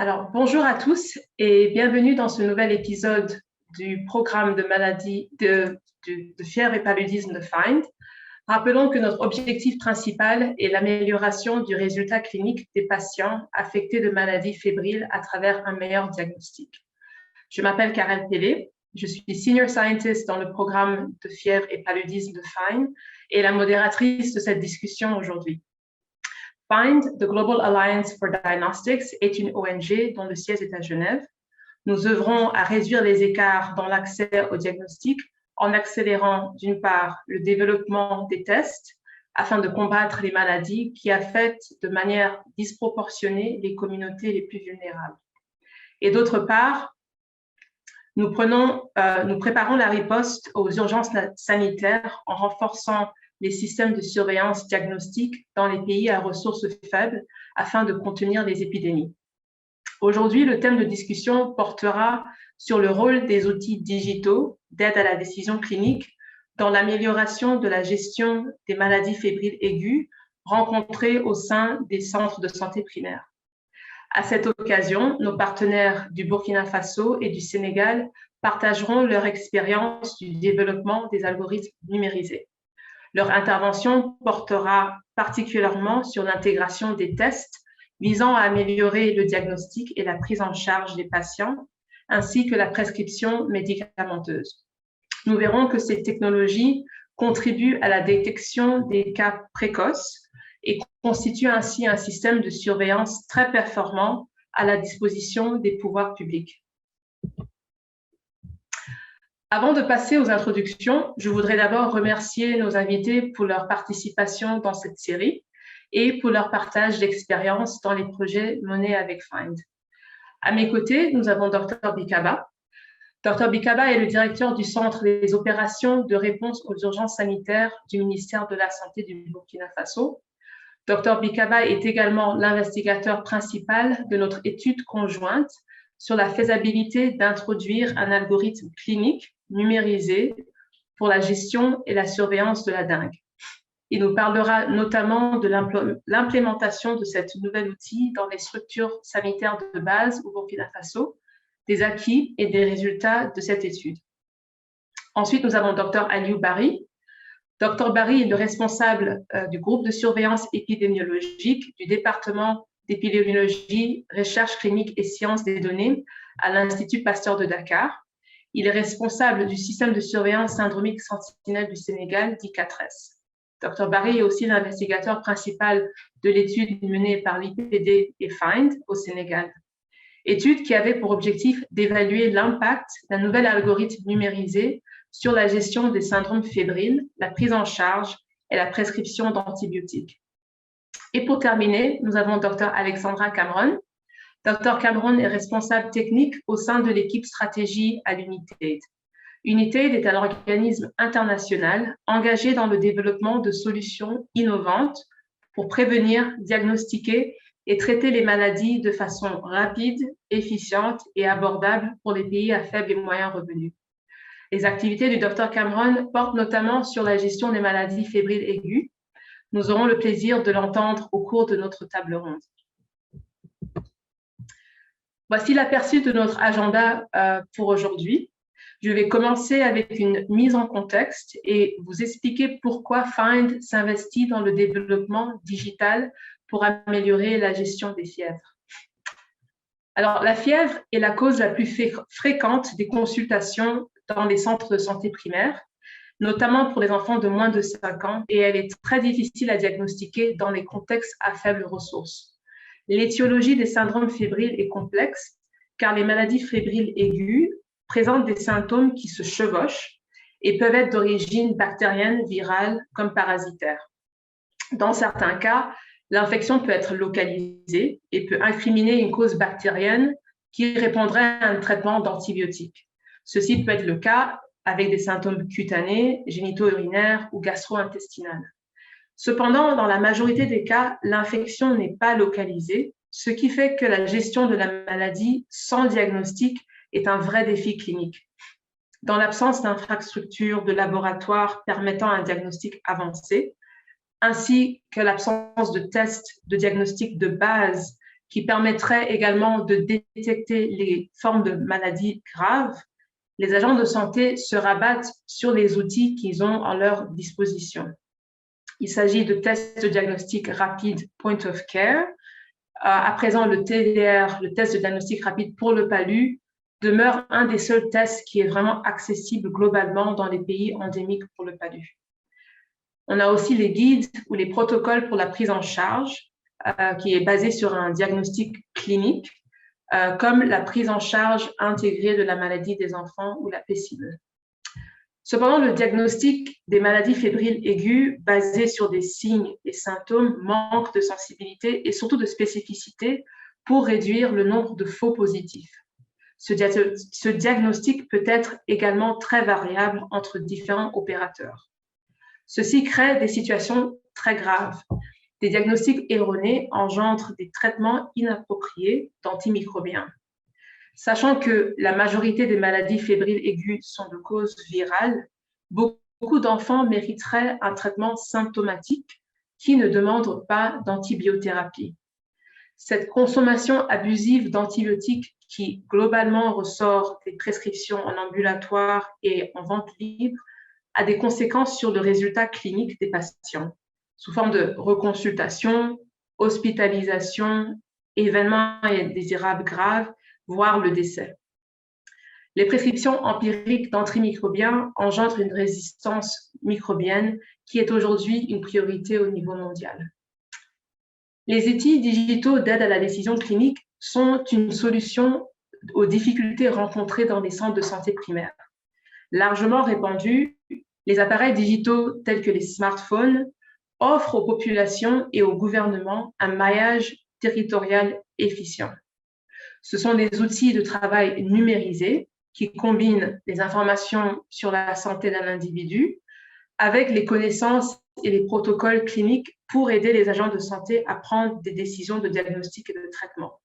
Alors, bonjour à tous et bienvenue dans ce nouvel épisode du programme de maladie de fièvre et paludisme de FIND. Rappelons que notre objectif principal est l'amélioration du résultat clinique des patients affectés de maladies fébriles à travers un meilleur diagnostic. Je m'appelle Karel Pelé, je suis Senior Scientist dans le programme de fièvre et paludisme de FIND et la modératrice de cette discussion aujourd'hui. FIND, the Global Alliance for Diagnostics, est une ONG dont le siège est à Genève. Nous œuvrons à réduire les écarts dans l'accès au diagnostic en accélérant, d'une part, le développement des tests afin de combattre les maladies qui affectent de manière disproportionnée les communautés les plus vulnérables. Et d'autre part, nous préparons la riposte aux urgences sanitaires en renforçant les systèmes de surveillance diagnostique dans les pays à ressources faibles afin de contenir les épidémies. Aujourd'hui, le thème de discussion portera sur le rôle des outils digitaux d'aide à la décision clinique dans l'amélioration de la gestion des maladies fébriles aiguës rencontrées au sein des centres de santé primaires. À cette occasion, nos partenaires du Burkina Faso et du Sénégal partageront leur expérience du développement des algorithmes numérisés. Leur intervention portera particulièrement sur l'intégration des tests visant à améliorer le diagnostic et la prise en charge des patients, ainsi que la prescription médicamenteuse. Nous verrons que ces technologies contribuent à la détection des cas précoces et constituent ainsi un système de surveillance très performant à la disposition des pouvoirs publics. Avant de passer aux introductions, je voudrais d'abord remercier nos invités pour leur participation dans cette série et pour leur partage d'expérience dans les projets menés avec FIND. À mes côtés, nous avons Dr Bikaba. Dr Bikaba est le directeur du Centre des opérations de réponse aux urgences sanitaires du ministère de la Santé du Burkina Faso. Dr Bikaba est également l'investigateur principal de notre étude conjointe sur la faisabilité d'introduire un algorithme clinique numérisé pour la gestion et la surveillance de la dengue. Il nous parlera notamment de l'implémentation de cet nouvel outil dans les structures sanitaires de base au Burkina Faso, des acquis et des résultats de cette étude. Ensuite, nous avons Dr Aliou Bari. Dr Bari est le responsable du groupe de surveillance épidémiologique du département d'épidémiologie, recherche clinique et sciences des données à l'Institut Pasteur de Dakar. Il est responsable du système de surveillance syndromique sentinelle du Sénégal, dit 4S. Dr Bari est aussi l'investigateur principal de l'étude menée par l'IPD et FIND au Sénégal. Étude qui avait pour objectif d'évaluer l'impact d'un nouvel algorithme numérisé sur la gestion des syndromes fébriles, la prise en charge et la prescription d'antibiotiques. Et pour terminer, nous avons Dr Alexandra Cameron. Dr Cameron est responsable technique au sein de l'équipe stratégie à l'UNITAID. UNITAID est un organisme international engagé dans le développement de solutions innovantes pour prévenir, diagnostiquer et traiter les maladies de façon rapide, efficiente et abordable pour les pays à faible et moyen revenus. Les activités du Dr Cameron portent notamment sur la gestion des maladies fébriles aiguës. Nous aurons le plaisir de l'entendre au cours de notre table ronde. Voici l'aperçu de notre agenda pour aujourd'hui. Je vais commencer avec une mise en contexte et vous expliquer pourquoi FIND s'investit dans le développement digital pour améliorer la gestion des fièvres. Alors, la fièvre est la cause la plus fréquente des consultations dans les centres de santé primaires, notamment pour les enfants de moins de 5 ans, et elle est très difficile à diagnostiquer dans les contextes à faibles ressources. L'étiologie des syndromes fébriles est complexe, car les maladies fébriles aiguës présentent des symptômes qui se chevauchent et peuvent être d'origine bactérienne, virale, comme parasitaire. Dans certains cas, l'infection peut être localisée et peut incriminer une cause bactérienne qui répondrait à un traitement d'antibiotiques. Ceci peut être le cas avec des symptômes cutanés, génito-urinaires ou gastro-intestinales. Cependant, dans la majorité des cas, l'infection n'est pas localisée, ce qui fait que la gestion de la maladie sans diagnostic est un vrai défi clinique. Dans l'absence d'infrastructures de laboratoire permettant un diagnostic avancé, ainsi que l'absence de tests de diagnostic de base qui permettrait également de détecter les formes de maladies graves, les agents de santé se rabattent sur les outils qu'ils ont à leur disposition. Il s'agit de tests de diagnostic rapide point of care. À présent, le TDR, le test de diagnostic rapide pour le palu, demeure un des seuls tests qui est vraiment accessible globalement dans les pays endémiques pour le palu. On a aussi les guides ou les protocoles pour la prise en charge, qui est basé sur un diagnostic clinique, comme la prise en charge intégrée de la maladie des enfants ou la PCIME. Cependant, le diagnostic des maladies fébriles aiguës basé sur des signes et symptômes manque de sensibilité et surtout de spécificité pour réduire le nombre de faux positifs. Ce diagnostic peut être également très variable entre différents opérateurs. Ceci crée des situations très graves. Des diagnostics erronés engendrent des traitements inappropriés d'antimicrobiens. Sachant que la majorité des maladies fébriles aiguës sont de cause virale, beaucoup d'enfants mériteraient un traitement symptomatique qui ne demande pas d'antibiothérapie. Cette consommation abusive d'antibiotiques qui globalement ressort des prescriptions en ambulatoire et en vente libre a des conséquences sur le résultat clinique des patients, sous forme de reconsultation, hospitalisation, événements indésirables graves, voire le décès. Les prescriptions empiriques d'antimicrobiens engendrent une résistance microbienne qui est aujourd'hui une priorité au niveau mondial. Les outils digitaux d'aide à la décision clinique sont une solution aux difficultés rencontrées dans les centres de santé primaires. Largement répandus, les appareils digitaux tels que les smartphones offrent aux populations et aux gouvernements un maillage territorial efficient. Ce sont des outils de travail numérisés qui combinent les informations sur la santé d'un individu avec les connaissances et les protocoles cliniques pour aider les agents de santé à prendre des décisions de diagnostic et de traitement.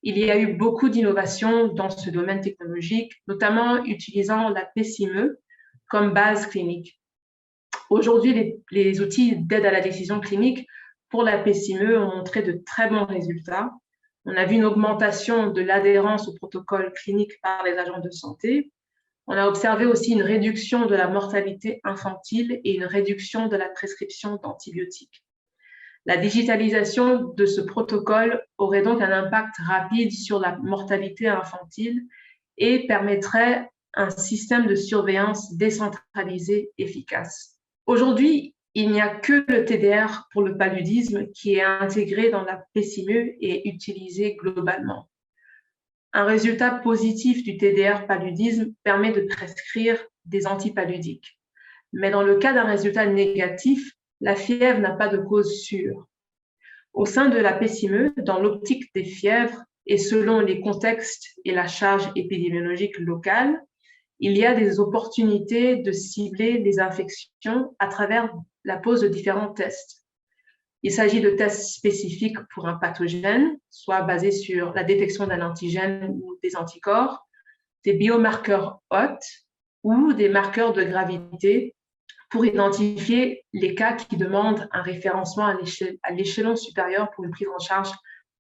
Il y a eu beaucoup d'innovations dans ce domaine technologique, notamment utilisant la PCIME comme base clinique. Aujourd'hui, les outils d'aide à la décision clinique pour la PCIME ont montré de très bons résultats. On a vu une augmentation de l'adhérence au protocole clinique par les agents de santé. On a observé aussi une réduction de la mortalité infantile et une réduction de la prescription d'antibiotiques. La digitalisation de ce protocole aurait donc un impact rapide sur la mortalité infantile et permettrait un système de surveillance décentralisé efficace. Aujourd'hui, il n'y a que le TDR pour le paludisme qui est intégré dans la PCIME et utilisé globalement. Un résultat positif du TDR paludisme permet de prescrire des antipaludiques. Mais dans le cas d'un résultat négatif, la fièvre n'a pas de cause sûre. Au sein de la PCIME, dans l'optique des fièvres et selon les contextes et la charge épidémiologique locale, il y a des opportunités de cibler les infections à travers la pose de différents tests. Il s'agit de tests spécifiques pour un pathogène, soit basés sur la détection d'un antigène ou des anticorps, des biomarqueurs hôtes ou des marqueurs de gravité pour identifier les cas qui demandent un référencement à l'échelon supérieur pour une prise en charge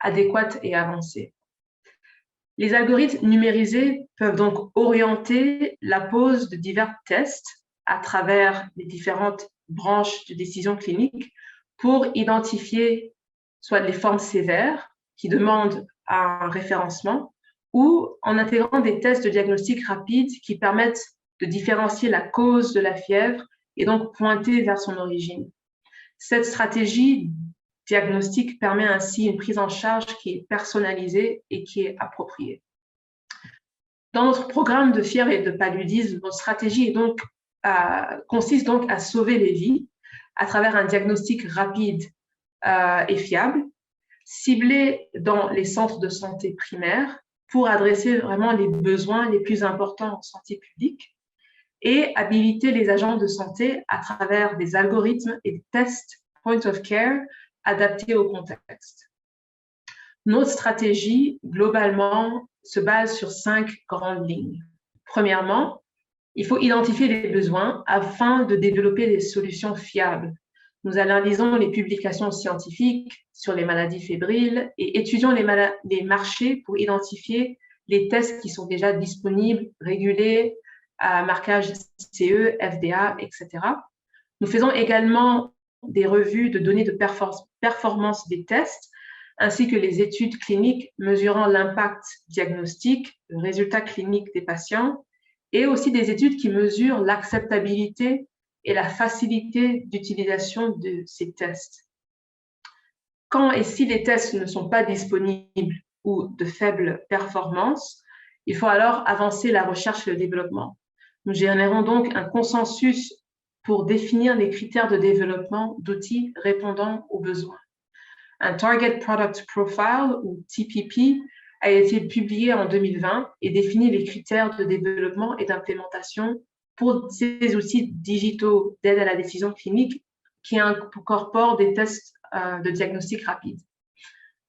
adéquate et avancée. Les algorithmes numérisés peuvent donc orienter la pose de divers tests à travers les différentes branches de décision clinique pour identifier soit les formes sévères qui demandent un référencement ou en intégrant des tests de diagnostic rapide qui permettent de différencier la cause de la fièvre et donc pointer vers son origine. Cette stratégie diagnostique permet ainsi une prise en charge qui est personnalisée et qui est appropriée. Dans notre programme de fièvre et de paludisme, notre stratégie consiste donc à sauver les vies à travers un diagnostic rapide et fiable, ciblé dans les centres de santé primaires pour adresser vraiment les besoins les plus importants en santé publique et habiliter les agents de santé à travers des algorithmes et des tests point of care adaptés au contexte. Notre stratégie, globalement, se base sur 5 grandes lignes. Premièrement, il faut identifier les besoins afin de développer des solutions fiables. Nous analysons les publications scientifiques, sur les maladies fébriles et étudions les marchés pour identifier les tests qui sont déjà disponibles, régulés, à marquage CE, FDA, etc. Nous faisons également des revues de données de performance des tests, ainsi que les études cliniques mesurant l'impact diagnostique, le résultat clinique des patients, et aussi des études qui mesurent l'acceptabilité et la facilité d'utilisation de ces tests. Quand et si les tests ne sont pas disponibles ou de faible performance, il faut alors avancer la recherche et le développement. Nous générons donc un consensus pour définir les critères de développement d'outils répondant aux besoins. Un Target Product Profile, ou TPP, a été publié en 2020 et définit les critères de développement et d'implémentation pour ces outils digitaux d'aide à la décision clinique qui incorporent des tests de diagnostic rapide.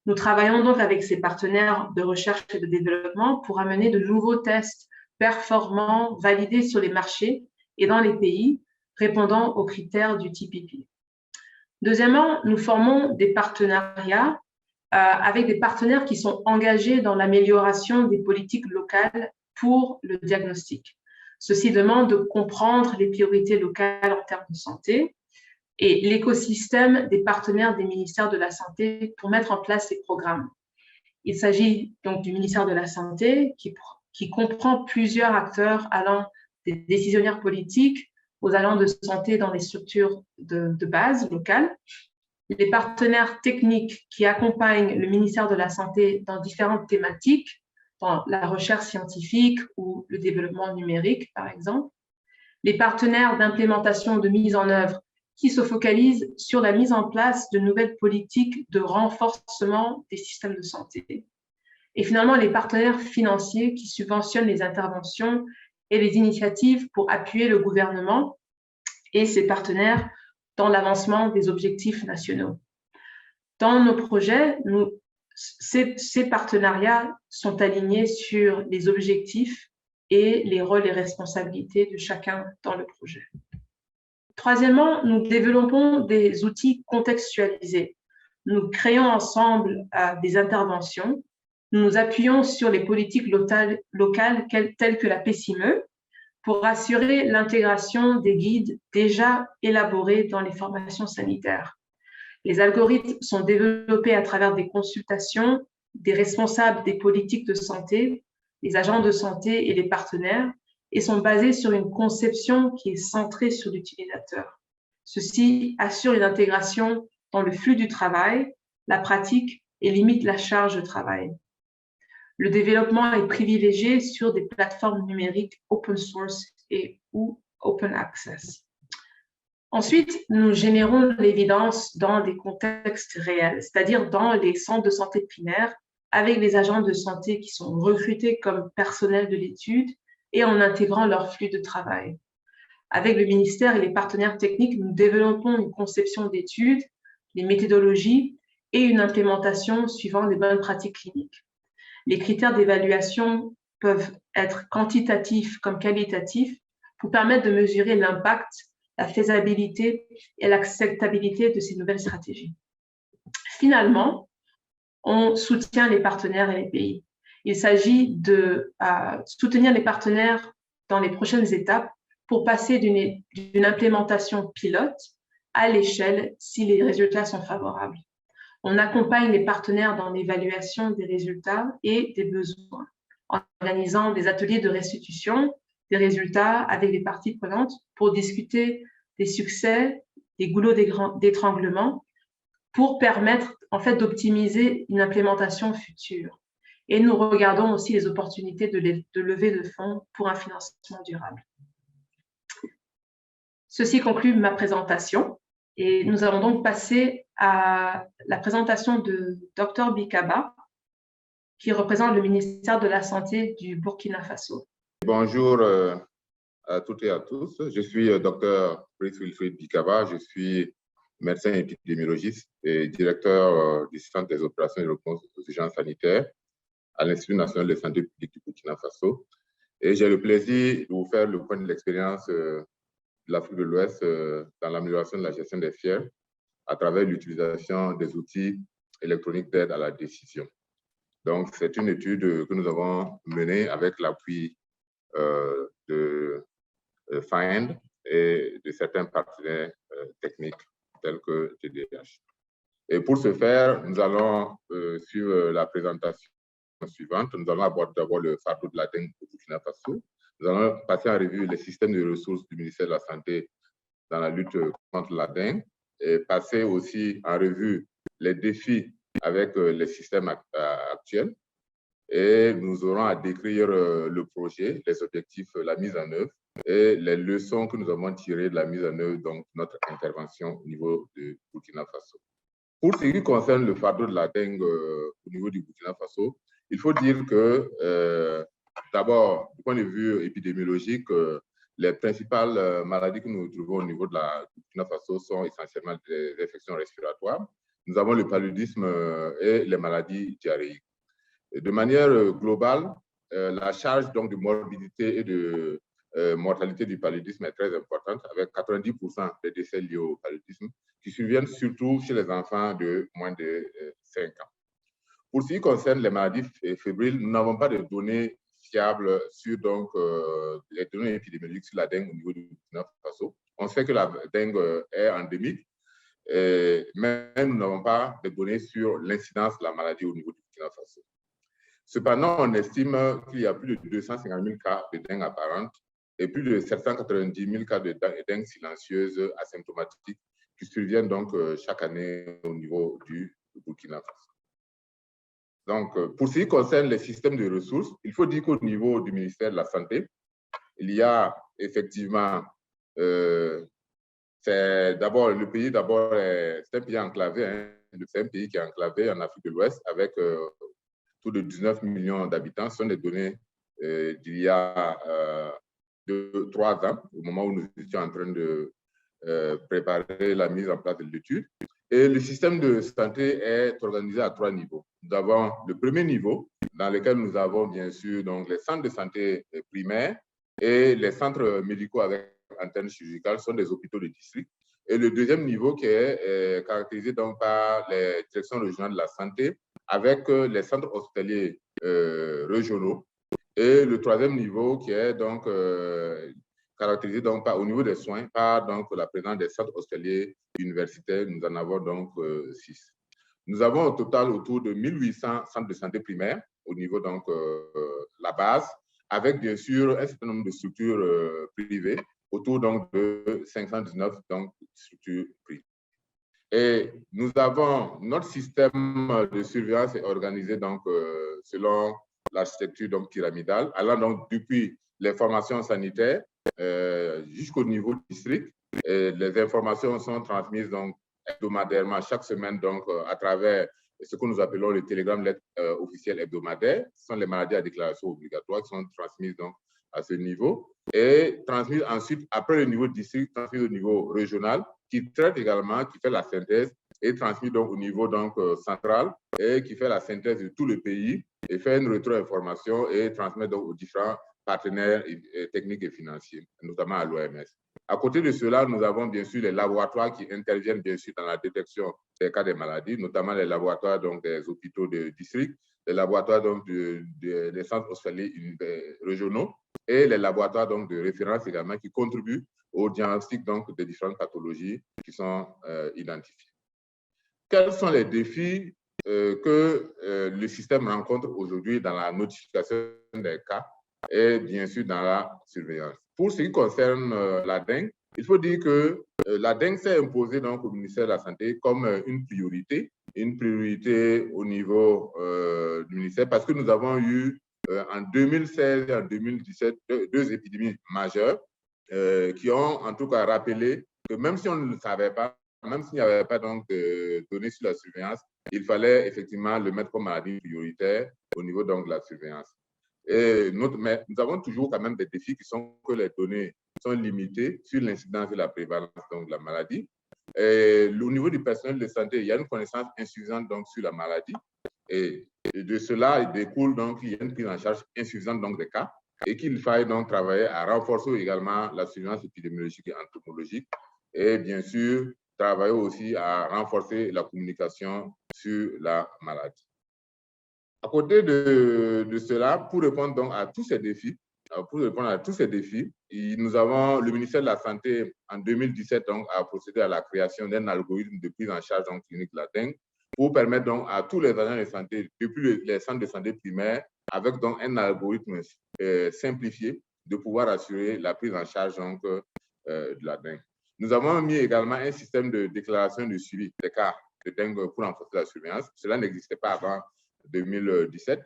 Nous travaillons donc avec ces partenaires de recherche et de développement pour amener de nouveaux tests performants, validés sur les marchés et dans les pays répondant aux critères du TPP. Deuxièmement, nous formons des partenariats avec des partenaires qui sont engagés dans l'amélioration des politiques locales pour le diagnostic. Ceci demande de comprendre les priorités locales en termes de santé et l'écosystème des partenaires des ministères de la Santé pour mettre en place ces programmes. Il s'agit donc du ministère de la Santé qui comprend plusieurs acteurs allant des décisionnaires politiques aux agents de santé dans les structures de base locales, les partenaires techniques qui accompagnent le ministère de la Santé dans différentes thématiques, dans la recherche scientifique ou le développement numérique, par exemple, les partenaires d'implémentation de mise en œuvre qui se focalisent sur la mise en place de nouvelles politiques de renforcement des systèmes de santé. Et finalement, les partenaires financiers qui subventionnent les interventions et les initiatives pour appuyer le gouvernement et ses partenaires dans l'avancement des objectifs nationaux. Dans nos projets, ces partenariats sont alignés sur les objectifs et les rôles et responsabilités de chacun dans le projet. Troisièmement, nous développons des outils contextualisés. Nous créons ensemble des interventions. Nous nous appuyons sur les politiques locales telles que la PCME pour assurer l'intégration des guides déjà élaborés dans les formations sanitaires. Les algorithmes sont développés à travers des consultations des responsables des politiques de santé, les agents de santé et les partenaires, et sont basés sur une conception qui est centrée sur l'utilisateur. Ceci assure une intégration dans le flux du travail, la pratique et limite la charge de travail. Le développement est privilégié sur des plateformes numériques open source ou open access. Ensuite, nous générons l'évidence dans des contextes réels, c'est-à-dire dans les centres de santé primaires, avec les agents de santé qui sont recrutés comme personnel de l'étude et en intégrant leur flux de travail. Avec le ministère et les partenaires techniques, nous développons une conception d'études, les méthodologies et une implémentation suivant les bonnes pratiques cliniques. Les critères d'évaluation peuvent être quantitatifs comme qualitatifs pour permettre de mesurer l'impact, la faisabilité et l'acceptabilité de ces nouvelles stratégies. Finalement, on soutient les partenaires et les pays. Il s'agit de soutenir les partenaires dans les prochaines étapes pour passer d'une implémentation pilote à l'échelle si les résultats sont favorables. On accompagne les partenaires dans l'évaluation des résultats et des besoins, en organisant des ateliers de restitution des résultats avec les parties prenantes pour discuter des succès, des goulots d'étranglement, pour permettre en fait d'optimiser une implémentation future. Et nous regardons aussi les opportunités de levée de fonds pour un financement durable. Ceci conclut ma présentation et nous allons donc passer à la présentation de Dr Bikaba, qui représente le ministère de la Santé du Burkina Faso. Bonjour à toutes et à tous. Je suis Dr Brice Wilfried Bikaba. Je suis médecin épidémiologiste et directeur du Centre des opérations et de réponse aux urgences sanitaires à l'Institut national de santé publique du Burkina Faso. Et j'ai le plaisir de vous faire le point de l'expérience de l'Afrique de l'Ouest dans l'amélioration de la gestion des fièvres à travers l'utilisation des outils électronique d'aide à la décision. Donc, c'est une étude que nous avons menée avec l'appui de FIND et de certains partenaires techniques tels que TDH. Et pour ce faire, nous allons suivre la présentation suivante. Nous allons aborder d'abord le fardeau de la dengue au Burkina Faso. Nous allons passer en revue les systèmes de ressources du ministère de la Santé dans la lutte contre la dengue et passer aussi en revue les défis avec les systèmes actuels. Et nous aurons à décrire le projet, les objectifs, la mise en œuvre et les leçons que nous avons tirées de la mise en œuvre, donc notre intervention au niveau du Burkina Faso. Pour ce qui concerne le fardeau de la dengue au niveau du Burkina Faso, il faut dire que d'abord, du point de vue épidémiologique, les principales maladies que nous trouvons au niveau de la Burkina Faso sont essentiellement des infections respiratoires. Nous avons le paludisme et les maladies diarrhéiques. De manière globale, la charge donc, de morbidité et de mortalité du paludisme est très importante, avec 90% des décès liés au paludisme qui surviennent surtout chez les enfants de moins de 5 ans. Pour ce qui concerne les maladies fébriles, nous n'avons pas de données fiables sur donc, les données épidémiologiques sur la dengue au niveau du Burkina Faso. On sait que la dengue est endémique, mais nous n'avons pas de données sur l'incidence de la maladie au niveau du Burkina Faso. Cependant, on estime qu'il y a plus de 250 000 cas de dengue apparente et plus de 790 000 cas de dengue silencieuse asymptomatique qui surviennent donc chaque année au niveau du Burkina Faso. Donc, pour ce qui concerne les systèmes de ressources, il faut dire qu'au niveau du ministère de la Santé, il y a effectivement, c'est d'abord le pays, c'est un pays enclavé, hein, c'est un pays qui est enclavé en Afrique de l'Ouest avec de 19 millions d'habitants. Ce sont des données d'il y a 3 ans, au moment où nous étions en train de préparer la mise en place de l'étude. Et le système de santé est organisé à 3 niveaux. Nous avons le premier niveau, dans lequel nous avons bien sûr donc, les centres de santé primaires et les centres médicaux avec antenne chirurgicale sont des hôpitaux de district. Et le deuxième niveau qui est caractérisé donc par les directions régionales de la santé avec les centres hospitaliers régionaux. Et le troisième niveau qui est donc caractérisé donc au niveau des soins par donc, la présence des centres hospitaliers universitaires. Nous en avons donc 6. Nous avons au total autour de 1800 centres de santé primaires au niveau donc la base, avec bien sûr un certain nombre de structures privées, autour donc de 519 donc, structures privées. Et nous avons notre système de surveillance est organisé donc selon l'architecture donc pyramidale, allant donc depuis les formations sanitaires jusqu'au niveau du district. Et les informations sont transmises donc hebdomadairement chaque semaine donc à travers ce que nous appelons le télégramme lettre officiel hebdomadaire. Ce sont les maladies à déclaration obligatoire qui sont transmises donc à ce niveau et transmises ensuite après le niveau district, transmises au niveau régional qui traite également, qui fait la synthèse et transmis donc au niveau donc, central et qui fait la synthèse de tout le pays et fait une rétro-information et transmet donc aux différents partenaires techniques et financiers, notamment à l'OMS. À côté de cela, nous avons bien sûr les laboratoires qui interviennent bien sûr dans la détection des cas de maladies, notamment les laboratoires donc, des hôpitaux de district, les laboratoires donc, des centres hospitaliers régionaux et les laboratoires donc, de référence également qui contribuent au diagnostic donc, des différentes pathologies qui sont identifiées. Quels sont les défis que le système rencontre aujourd'hui dans la notification des cas et bien sûr dans la surveillance? Pour ce qui concerne la dengue, il faut dire que la dengue s'est imposée donc, au ministère de la Santé comme une priorité au niveau du ministère parce que nous avons eu en 2016 et en 2017 deux épidémies majeures qui ont en tout cas rappelé que même si on ne le savait pas, même s'il n'y avait pas donc de données sur la surveillance, il fallait effectivement le mettre comme maladie prioritaire au niveau donc de la surveillance. Mais nous avons toujours quand même des défis qui sont que les données sont limitées sur l'incidence et la prévalence donc, de la maladie. Et au niveau du personnel de santé, il y a une connaissance insuffisante donc, sur la maladie. Et de cela, il découle donc qu'il y a une prise en charge insuffisante donc, des cas et qu'il faille donc travailler à renforcer également la surveillance épidémiologique et entomologique et bien sûr travailler aussi à renforcer la communication sur la maladie. À côté de cela, pour répondre donc à tous ces défis, nous avons le ministère de la Santé en 2017 donc, a procédé à la création d'un algorithme de prise en charge donc, clinique de la dengue pour permettre donc, à tous les agents de santé, depuis les centres de santé primaires, avec donc, un algorithme simplifié, de pouvoir assurer la prise en charge donc, de la dengue. Nous avons mis également un système de déclaration de suivi des cas de dengue pour renforcer la surveillance. Cela n'existait pas avant 2017,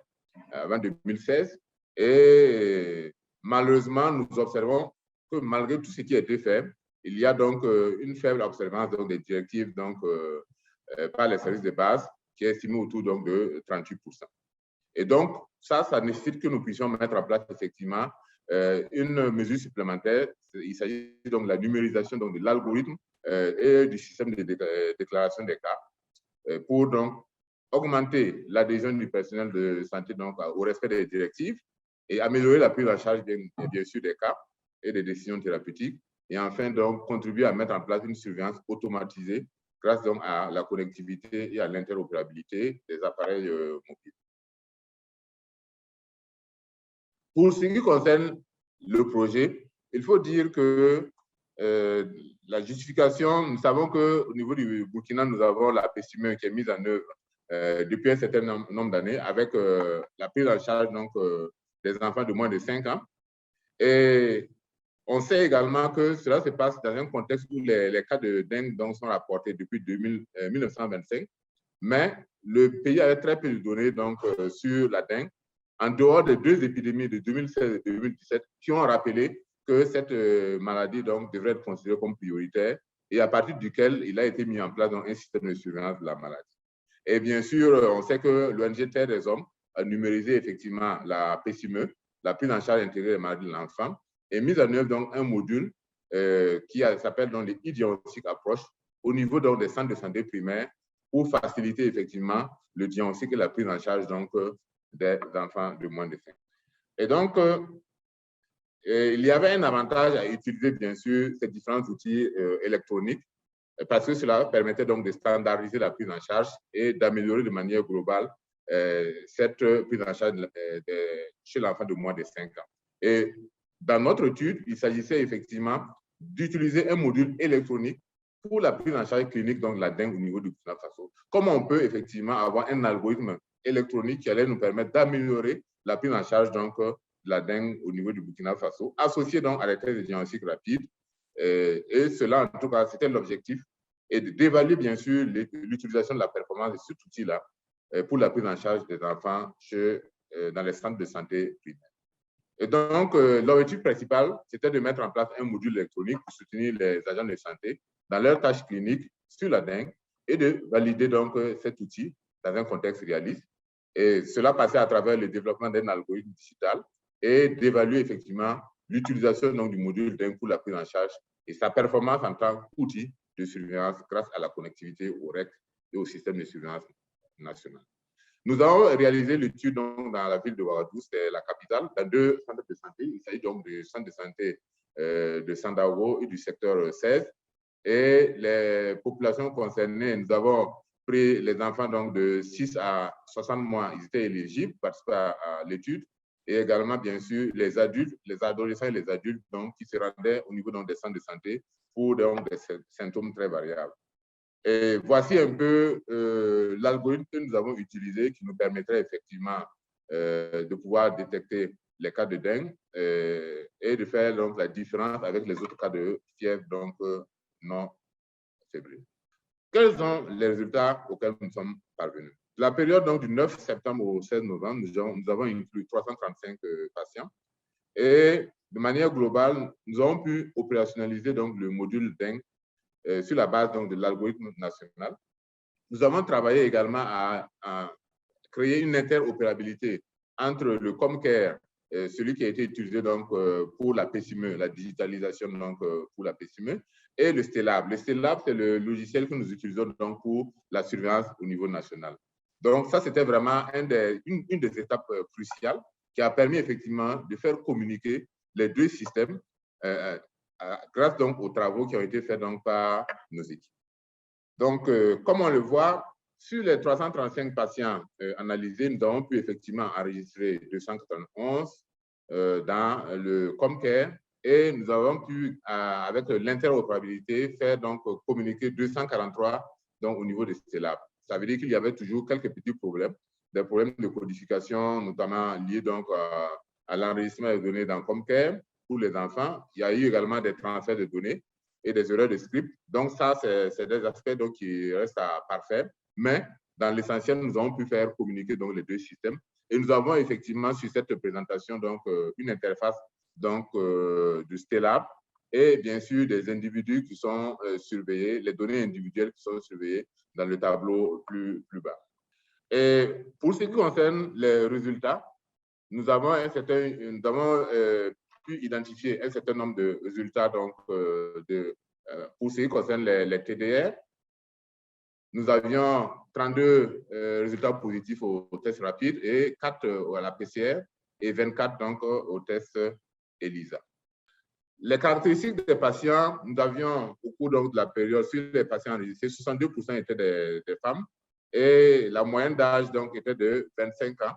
avant 2016. Et malheureusement, nous observons que malgré tout ce qui a été fait, il y a donc une faible observance donc, des directives donc, par les services de base qui est estimée autour donc, de 38%. Et donc, ça nécessite que nous puissions mettre en place effectivement une mesure supplémentaire. Il s'agit donc de la numérisation donc, de l'algorithme et du système de déclaration des cas pour donc augmenter l'adhésion du personnel de santé donc, au respect des directives et améliorer la prise en charge bien sûr des cas et des décisions thérapeutiques et enfin donc contribuer à mettre en place une surveillance automatisée grâce donc à la connectivité et à l'interopérabilité des appareils mobiles. Pour ce qui concerne le projet, il faut dire que la justification, nous savons qu'au niveau du Burkina, nous avons la PESIME qui est mise en œuvre depuis un certain nombre d'années avec la prise en charge donc, des enfants de moins de 5 ans. Et on sait également que cela se passe dans un contexte où les cas de dengue donc, sont rapportés depuis 1925, mais le pays avait très peu de données donc, sur la dengue, en dehors des 2 épidémies de 2016 et 2017 qui ont rappelé que cette maladie donc, devrait être considérée comme prioritaire et à partir duquel il a été mis en place donc, un système de surveillance de la maladie. Et bien sûr, on sait que l'ONG Terre des Hommes a numérisé effectivement la PESIME, la prise en charge intégrée des maladies de l'enfant, et mis en œuvre donc un module qui s'appelle donc les e-diagnostic approach au niveau donc, des centres de santé primaires pour faciliter effectivement le diagnostic et la prise en charge donc, des enfants de moins de 5 ans. Et donc, il y avait un avantage à utiliser bien sûr ces différents outils électroniques parce que cela permettait donc de standardiser la prise en charge et d'améliorer de manière globale cette prise en charge chez l'enfant de moins de 5 ans. Et dans notre étude, il s'agissait effectivement d'utiliser un module électronique pour la prise en charge clinique donc la dengue au niveau du Burkina Faso. Comment on peut effectivement avoir un algorithme électronique qui allait nous permettre d'améliorer la prise en charge donc, de la dengue au niveau du Burkina Faso, associé donc à des tests de diagnostic rapide. Et cela, en tout cas, c'était l'objectif, et d'évaluer bien sûr l'utilisation de la performance de cet outil-là pour la prise en charge des enfants dans les centres de santé primaires. Et donc, l'objectif principal, c'était de mettre en place un module électronique pour soutenir les agents de santé dans leurs tâches cliniques sur la dengue et de valider donc cet outil dans un contexte réaliste. Et cela passait à travers le développement d'un algorithme digital et d'évaluer effectivement l'utilisation du module dengue pour la prise en charge et sa performance en tant qu'outil de surveillance grâce à la connectivité au REC et au système de surveillance national. Nous avons réalisé l'étude dans la ville de Ouagadougou, c'est la capitale, dans 2 centres de santé. Il s'agit donc du centre de santé de Sandaogo et du secteur 16. Et les populations concernées, nous avons pris les enfants donc, de 6 à 60 mois, ils étaient éligibles pour participer à l'étude. Et également, bien sûr, les adultes, les adolescents et les adultes donc, qui se rendaient au niveau donc, des centres de santé pour donc, des symptômes très variables. Et voici un peu l'algorithme que nous avons utilisé qui nous permettrait effectivement de pouvoir détecter les cas de dengue et de faire donc, la différence avec les autres cas de fièvre donc, non fébrile. Quels sont les résultats auxquels nous sommes parvenus? La période donc, du 9 septembre au 16 novembre, nous avons inclus 335 patients et de manière globale, nous avons pu opérationnaliser donc, le module dengue sur la base donc, de l'algorithme national. Nous avons travaillé également à créer une interopérabilité entre le Comcare, celui qui a été utilisé donc, pour la PESIME, la digitalisation donc, pour la PESIME, et le STELAB. Le STELAB, c'est le logiciel que nous utilisons donc, pour la surveillance au niveau national. Donc, ça, c'était vraiment une des étapes cruciales qui a permis effectivement de faire communiquer les 2 systèmes grâce donc aux travaux qui ont été faits donc, par nos équipes. Donc, comme on le voit, sur les 335 patients analysés, nous avons pu effectivement enregistrer 291 dans le ComCare et nous avons pu, avec l'interopérabilité, faire donc communiquer 243 donc, au niveau de Stellab. Ça veut dire qu'il y avait toujours quelques petits problèmes, des problèmes de codification, notamment liés donc à l'enregistrement des données dans ComCare pour les enfants. Il y a eu également des transferts de données et des erreurs de script. Donc, ça, c'est des aspects donc, qui restent à parfaire. Mais dans l'essentiel, nous avons pu faire communiquer donc, les deux systèmes. Et nous avons effectivement sur cette présentation donc, une interface donc, du Stellab et bien sûr des individus qui sont surveillés, les données individuelles qui sont surveillées dans le tableau plus bas. Et pour ce qui concerne les résultats, nous avons pu identifier un certain nombre de résultats donc, pour ce qui concerne les TDR. Nous avions 32 résultats positifs au test rapide et 4 à la PCR et 24 donc, au test ELISA. Les caractéristiques des patients, nous avions au cours donc, de la période, sur les patients enregistrés, 62% étaient des femmes et la moyenne d'âge donc, était de 25 ans.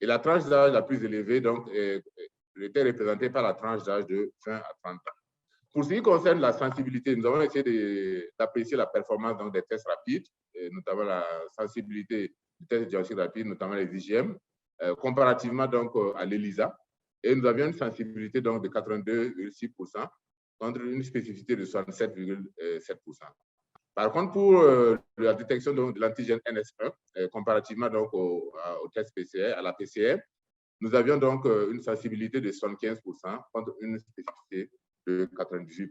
Et la tranche d'âge la plus élevée donc, était représentée par la tranche d'âge de 20 à 30 ans. Pour ce qui concerne la sensibilité, nous avons essayé d'apprécier la performance donc, des tests rapides, notamment la sensibilité du test de diagnostic rapide, notamment les IgM, comparativement donc, à l'ELISA. Et nous avions une sensibilité donc, de 82,6% contre une spécificité de 67,7%. Par contre, pour la détection donc, de l'antigène NS1, comparativement donc, au test PCR, à la PCR, nous avions donc une sensibilité de 75% contre une spécificité de 98%.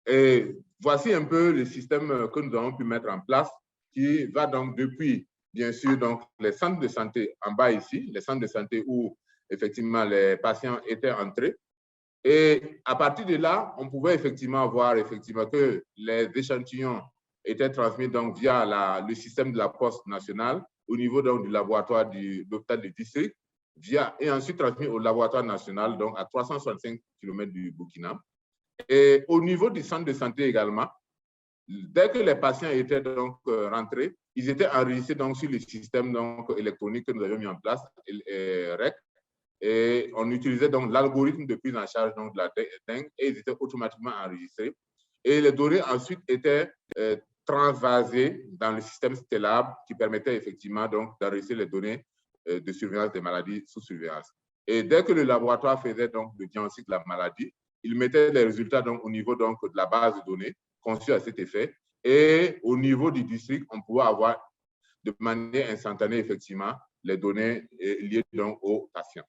Et voici un peu le système que nous avons pu mettre en place qui va donc depuis, bien sûr, donc, les centres de santé en bas ici, les centres de santé où effectivement les patients étaient entrés. Et à partir de là, on pouvait effectivement voir effectivement que les échantillons étaient transmis donc via le système de la Poste nationale au niveau donc, du laboratoire de l'hôpital du district et ensuite transmis au laboratoire national donc à 365 km du Burkina. Et au niveau du centre de santé également, dès que les patients étaient donc rentrés, ils étaient enregistrés donc sur le système donc, électronique que nous avions mis en place, REC, et on utilisait donc l'algorithme de prise en charge donc, de la dengue et ils étaient automatiquement enregistrés. Et les données ensuite étaient transvasées dans le système Stellab qui permettait effectivement donc d'enregistrer les données de surveillance des maladies sous surveillance. Et dès que le laboratoire faisait donc le diagnostic de la maladie, il mettait les résultats donc, au niveau donc, de la base de données conçue à cet effet. Et au niveau du district, on pouvait avoir de manière instantanée effectivement les données liées donc, aux patients.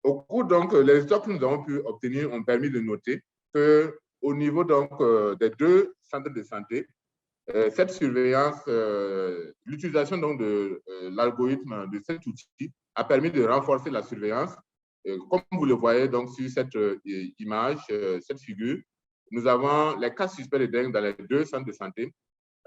Au cours donc, les résultats que nous avons pu obtenir ont permis de noter qu'au niveau donc, des deux centres de santé, cette surveillance, l'utilisation donc de l'algorithme de cet outil a permis de renforcer la surveillance. Comme vous le voyez donc sur cette image, cette figure, nous avons les cas suspects de dengue dans les deux centres de santé.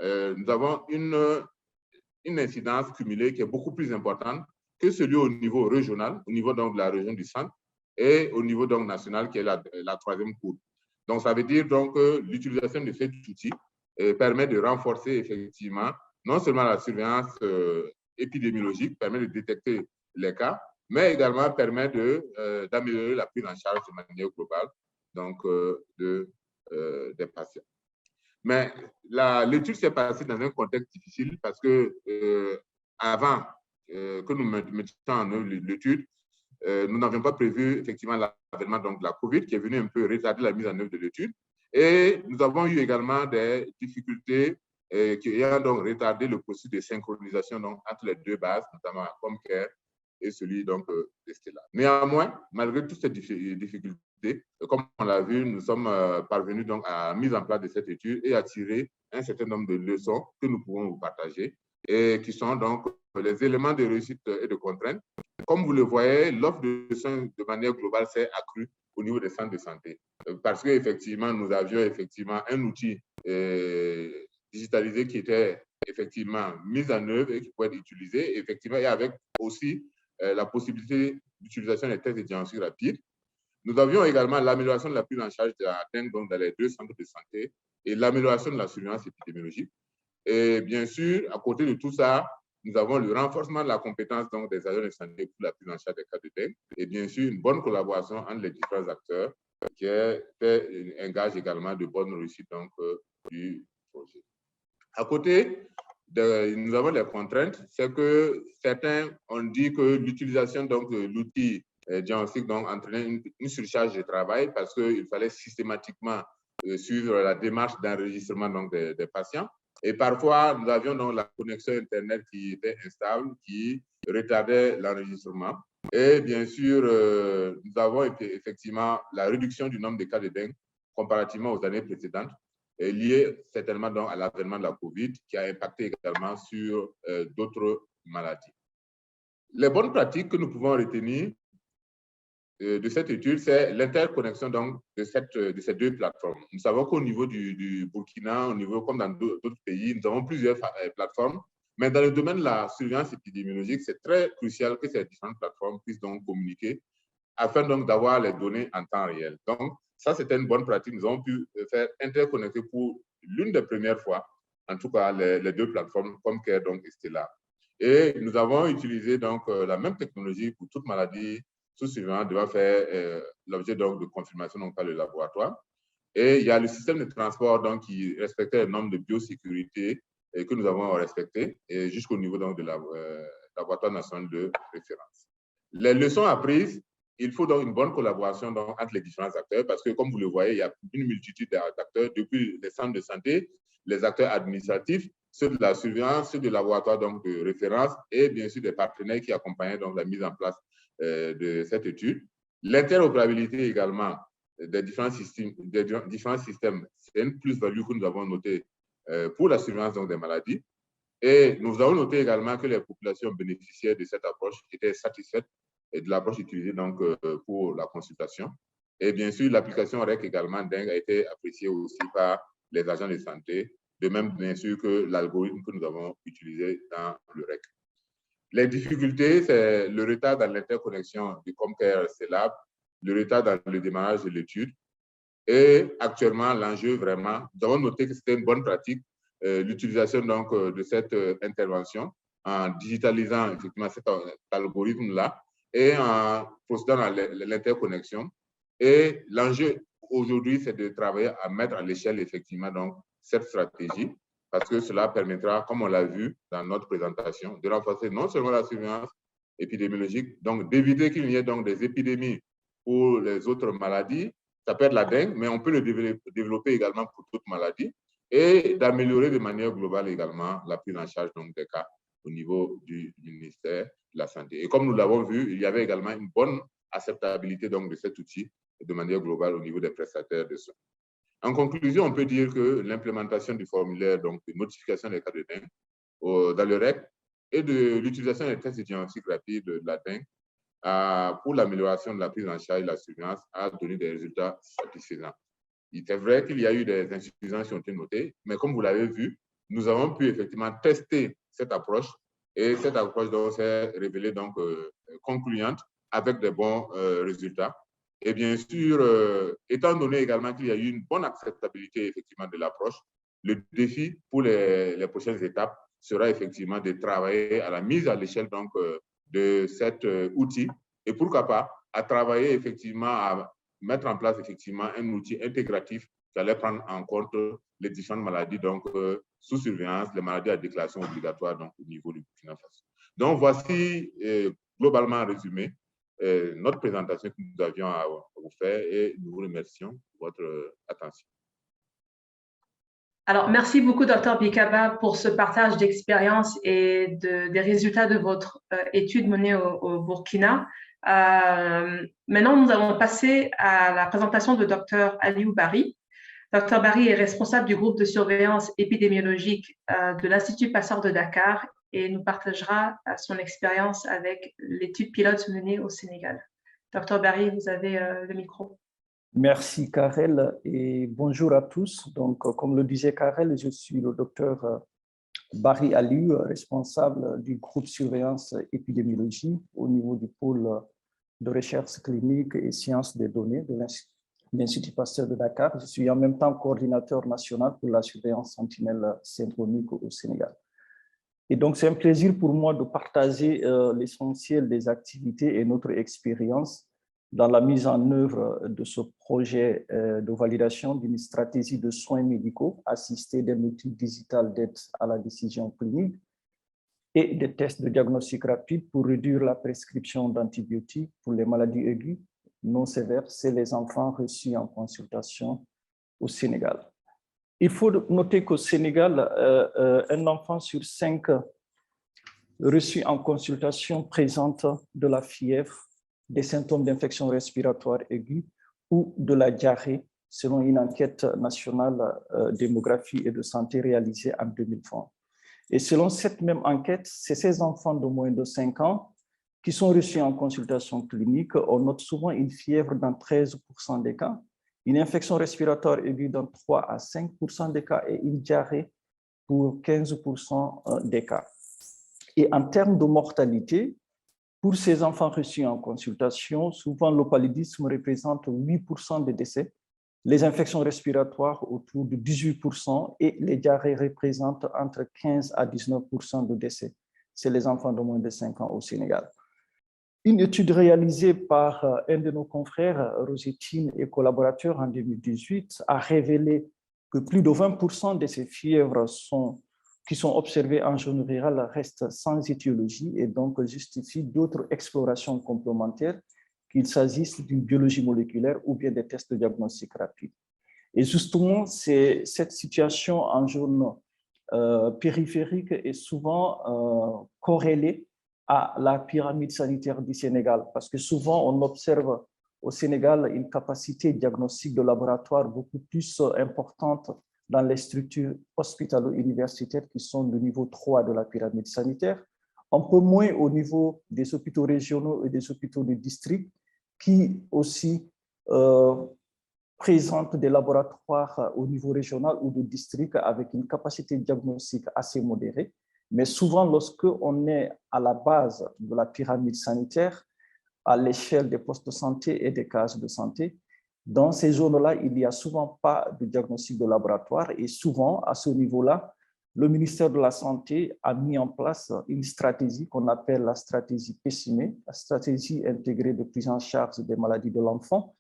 Nous avons une incidence cumulée qui est beaucoup plus importante que celui au niveau régional, au niveau donc de la région du centre, et au niveau donc national qui est la troisième courbe. Donc, ça veut dire donc que l'utilisation de cet outil permet de renforcer effectivement non seulement la surveillance épidémiologique, permet de détecter les cas, mais également permet d'améliorer la prise en charge de manière globale donc, des patients. Mais l'étude s'est passée dans un contexte difficile parce que avant que nous mettions en œuvre l'étude, nous n'avions pas prévu effectivement l'avènement de la COVID qui est venu un peu retarder la mise en œuvre de l'étude. Et nous avons eu également des difficultés qui ont donc retardé le processus de synchronisation donc, entre les deux bases, notamment ComCare et celui donc, de Stellab. Néanmoins, malgré toutes ces difficultés, comme on l'a vu, nous sommes parvenus donc à la mise en place de cette étude et à tirer un certain nombre de leçons que nous pouvons vous partager et qui sont donc les éléments de réussite et de contrainte. Comme vous le voyez, l'offre de soins de manière globale s'est accrue au niveau des centres de santé parce qu'effectivement, nous avions effectivement un outil digitalisé qui était effectivement mis en œuvre et qui pouvait être utilisé, effectivement, et avec aussi la possibilité d'utilisation des tests de diagnostic rapide. Nous avions également l'amélioration de la prise en charge de la dengue dans les deux centres de santé et l'amélioration de la surveillance épidémiologique. Et bien sûr, à côté de tout ça, nous avons le renforcement de la compétence donc, des agents de santé pour la prise en charge des cas de dengue. Et bien sûr, une bonne collaboration entre les différents acteurs qui fait un gage également de bonne réussite donc, du projet. À côté, nous avons les contraintes, c'est que certains ont dit que l'utilisation de l'outil diagnostic entraînait une surcharge de travail parce qu'il fallait systématiquement suivre la démarche d'enregistrement des patients. Et parfois, nous avions donc la connexion Internet qui était instable, qui retardait l'enregistrement. Et bien sûr, nous avons effectivement la réduction du nombre de cas de dengue comparativement aux années précédentes, est lié certainement donc à l'avènement de la COVID qui a impacté également sur d'autres maladies. Les bonnes pratiques que nous pouvons retenir de cette étude, c'est l'interconnexion donc de ces deux plateformes. Nous savons qu'au niveau du Burkina, au niveau comme dans d'autres pays, nous avons plusieurs plateformes, mais dans le domaine de la surveillance épidémiologique, c'est très crucial que ces différentes plateformes puissent donc communiquer afin donc d'avoir les données en temps réel. Donc, ça, c'était une bonne pratique. Nous avons pu faire interconnecter pour l'une des premières fois, en tout cas, les deux plateformes comme Care donc, et Stella. Et nous avons utilisé donc la même technologie pour toute maladie sous surveillance devant faire l'objet donc de confirmation donc, par le laboratoire. Et il y a le système de transport donc, qui respectait le nombre de biosécurité et que nous avons respecté jusqu'au niveau donc, de la laboratoire national de référence. Les leçons apprises, il faut donc une bonne collaboration donc, entre les différents acteurs parce que, comme vous le voyez, il y a une multitude d'acteurs, depuis les centres de santé, les acteurs administratifs, ceux de la surveillance, ceux de laboratoire donc, de référence et bien sûr des partenaires qui accompagnaient donc, la mise en place de cette étude. L'interopérabilité également des différents systèmes, c'est une plus-value que nous avons notée pour la surveillance donc, des maladies. Et nous avons noté également que les populations bénéficiaires de cette approche étaient satisfaites de l'approche utilisée donc, pour la consultation. Et bien sûr, l'application REC également dingue a été appréciée aussi par les agents de santé, de même bien sûr que l'algorithme que nous avons utilisé dans le REC. Les difficultés, c'est le retard dans l'interconnexion du Comcare CELAB, le retard dans le démarrage de l'étude. Et actuellement, l'enjeu vraiment, nous avons noté que c'était une bonne pratique, l'utilisation donc de cette intervention en digitalisant effectivement cet algorithme-là et en procédant à l'interconnexion. Et l'enjeu aujourd'hui, c'est de travailler à mettre à l'échelle effectivement donc cette stratégie parce que cela permettra, comme on l'a vu dans notre présentation, de renforcer non seulement la surveillance épidémiologique, donc d'éviter qu'il y ait donc des épidémies pour les autres maladies. Ça peut être la dengue, mais on peut le développer également pour toute maladie et d'améliorer de manière globale également la prise en charge donc, des cas au niveau du ministère de la Santé. Et comme nous l'avons vu, il y avait également une bonne acceptabilité donc, de cet outil de manière globale au niveau des prestataires de soins. En conclusion, on peut dire que l'implémentation du formulaire donc, de notification des cas de dengue dans le REC et de l'utilisation des tests de diagnostic rapide de la dengue pour l'amélioration de la prise en charge et de la surveillance a donné des résultats satisfaisants. Il est vrai qu'il y a eu des insuffisances qui ont été notées, mais comme vous l'avez vu, nous avons pu effectivement tester cette approche et cette approche s'est révélée donc concluante avec de bons résultats. Et bien sûr, étant donné également qu'il y a eu une bonne acceptabilité effectivement de l'approche, le défi pour les prochaines étapes sera effectivement de travailler à la mise à l'échelle donc de cet outil et pourquoi pas à travailler effectivement à mettre en place effectivement un outil intégratif qui allait prendre en compte les différentes maladies donc sous surveillance, les maladies à déclaration obligatoire donc au niveau du Burkina Faso. Donc voici globalement résumé notre présentation que nous avions à vous faire et nous vous remercions pour votre attention. Alors, merci beaucoup, Dr Bikaba, pour ce partage d'expérience et des résultats de votre étude menée au Burkina. Maintenant, nous allons passer à la présentation de Dr Aliou Bari. Dr Bari est responsable du groupe de surveillance épidémiologique de l'Institut Pasteur de Dakar et nous partagera son expérience avec l'étude pilote menée au Sénégal. Dr Bari, vous avez le micro. Merci Karel et bonjour à tous. Donc, comme le disait Karel, je suis le docteur Bari Aliou, responsable du groupe surveillance épidémiologie au niveau du pôle de recherche clinique et sciences des données de l'Institut Pasteur de Dakar. Je suis en même temps coordinateur national pour la surveillance sentinelle syndromique au Sénégal. Et donc, c'est un plaisir pour moi de partager l'essentiel des activités et notre expérience dans la mise en œuvre de ce projet de validation d'une stratégie de soins médicaux assistés d'un outil digital d'aide à la décision clinique et des tests de diagnostic rapide pour réduire la prescription d'antibiotiques pour les maladies aiguës non sévères chez les enfants reçus en consultation au Sénégal. Il faut noter qu'au Sénégal, un enfant sur 5 reçu en consultation présente de la fièvre, des symptômes d'infection respiratoire aiguë ou de la diarrhée, selon une enquête nationale démographie et de santé réalisée en 2020. Et selon cette même enquête, c'est ces enfants de moins de 5 ans qui sont reçus en consultation clinique. On note souvent une fièvre dans 13% des cas, une infection respiratoire aiguë dans 3 à 5% des cas et une diarrhée pour 15% des cas. Et en termes de mortalité, pour ces enfants reçus en consultation, souvent le paludisme représente 8% des décès, les infections respiratoires autour de 18% et les diarrhées représentent entre 15 à 19% de décès. C'est les enfants de moins de 5 ans au Sénégal. Une étude réalisée par un de nos confrères, Rosetine et collaborateurs en 2018, a révélé que plus de 20% de ces fièvres qui sont observées en zone rurale restent sans étiologie et donc justifient d'autres explorations complémentaires, qu'il s'agisse d'une biologie moléculaire ou bien des tests de diagnostic rapide. Et justement, cette situation en zone périphérique est souvent corrélée à la pyramide sanitaire du Sénégal, parce que souvent on observe au Sénégal une capacité diagnostique de laboratoire beaucoup plus importante dans les structures hospitalo-universitaires qui sont de niveau 3 de la pyramide sanitaire, un peu moins au niveau des hôpitaux régionaux et des hôpitaux de district qui aussi présentent des laboratoires au niveau régional ou de district avec une capacité diagnostique assez modérée. Mais souvent, lorsque on est à la base de la pyramide sanitaire, à l'échelle des postes de santé et des cases de santé, dans ces zones-là, il n'y a souvent pas de diagnostic de laboratoire et souvent, à ce niveau-là, le ministère de la Santé a mis en place une stratégie qu'on appelle la stratégie PESIME, la stratégie intégrée de prise en charge des maladies de l'enfant,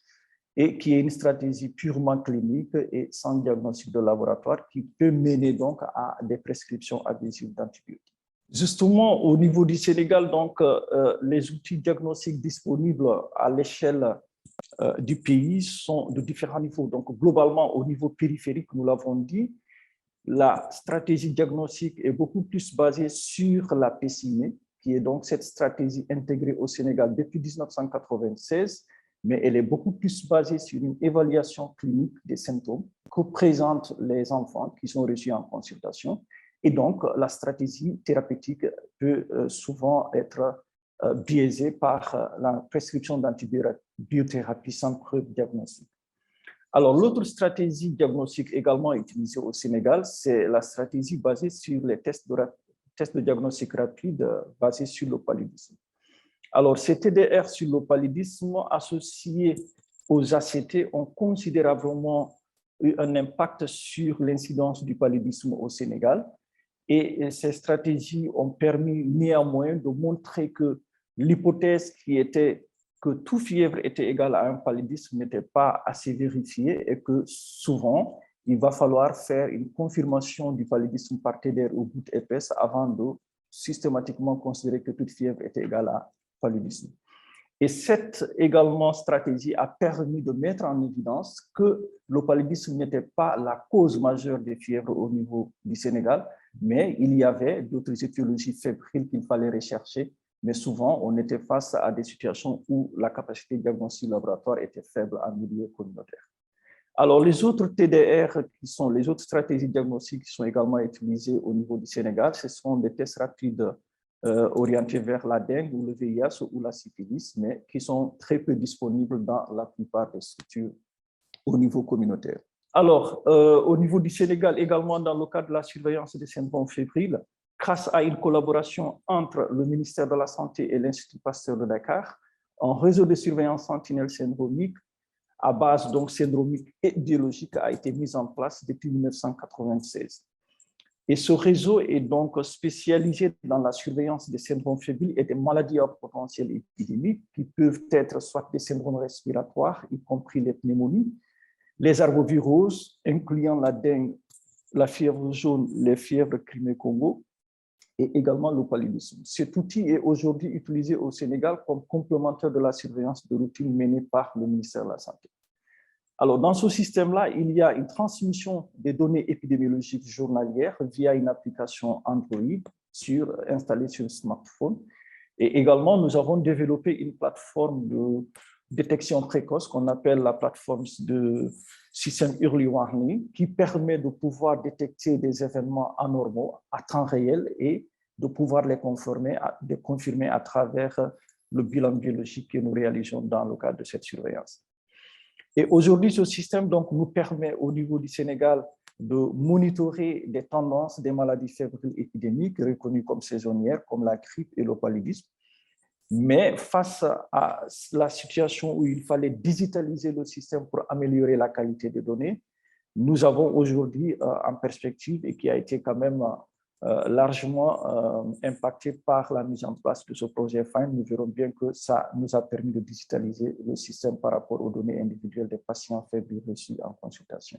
et qui est une stratégie purement clinique et sans diagnostic de laboratoire qui peut mener donc à des prescriptions abusives d'antibiotiques. Justement, au niveau du Sénégal, donc, les outils diagnostiques disponibles à l'échelle du pays sont de différents niveaux. Donc, globalement, au niveau périphérique, nous l'avons dit, la stratégie diagnostique est beaucoup plus basée sur la PESIME, qui est donc cette stratégie intégrée au Sénégal depuis 1996, mais elle est beaucoup plus basée sur une évaluation clinique des symptômes que présentent les enfants qui sont reçus en consultation. Et donc, la stratégie thérapeutique peut souvent être biaisée par la prescription d'antibiothérapie sans preuve diagnostique. Alors, l'autre stratégie diagnostique également utilisée au Sénégal, c'est la stratégie basée sur les tests de diagnostic rapide basés sur le paludisme. Alors, ces TDR sur le paludisme associés aux ACT ont considérablement eu un impact sur l'incidence du paludisme au Sénégal. Et ces stratégies ont permis néanmoins de montrer que l'hypothèse qui était que toute fièvre était égale à un paludisme n'était pas assez vérifiée et que souvent, il va falloir faire une confirmation du paludisme par TDR ou goutte épaisse avant de systématiquement considérer que toute fièvre était égale à paludisme. Et cette également stratégie a permis de mettre en évidence que le paludisme n'était pas la cause majeure des fièvres au niveau du Sénégal, mais il y avait d'autres étiologies fébriles qu'il fallait rechercher. Mais souvent, on était face à des situations où la capacité diagnostique laboratoire était faible en milieu communautaire. Alors, les autres TDR, qui sont les autres stratégies diagnostiques qui sont également utilisées au niveau du Sénégal, ce sont des tests rapides orientés vers la dengue ou le VIH ou la syphilis, mais qui sont très peu disponibles dans la plupart des structures au niveau communautaire. Alors, au niveau du Sénégal, également dans le cadre de la surveillance des symptômes fébriles, grâce à une collaboration entre le ministère de la Santé et l'Institut Pasteur de Dakar, un réseau de surveillance sentinelle syndromique à base donc syndromique et biologique a été mise en place depuis 1996. Et ce réseau est donc spécialisé dans la surveillance des syndromes fébriles et des maladies à potentiel épidémique qui peuvent être soit des syndromes respiratoires, y compris les pneumonies, les arboviroses, incluant la dengue, la fièvre jaune, les fièvres Crimée-Congo, et également le paludisme. Cet outil est aujourd'hui utilisé au Sénégal comme complémentaire de la surveillance de routine menée par le ministère de la Santé. Alors, dans ce système-là, il y a une transmission des données épidémiologiques journalières via une application Android installée sur smartphone. Et également, nous avons développé une plateforme de détection précoce qu'on appelle la plateforme de système Early Warning qui permet de pouvoir détecter des événements anormaux à temps réel et de pouvoir les confirmer à travers le bilan biologique que nous réalisons dans le cadre de cette surveillance. Et aujourd'hui, ce système donc, nous permet au niveau du Sénégal de monitorer des tendances des maladies fébriles épidémiques reconnues comme saisonnières, comme la grippe et le paludisme. Mais face à la situation où il fallait digitaliser le système pour améliorer la qualité des données, nous avons aujourd'hui en perspective et qui a été quand même largement impacté par la mise en place de ce projet FIND. Nous verrons bien que ça nous a permis de digitaliser le système par rapport aux données individuelles des patients fébriles reçus en consultation.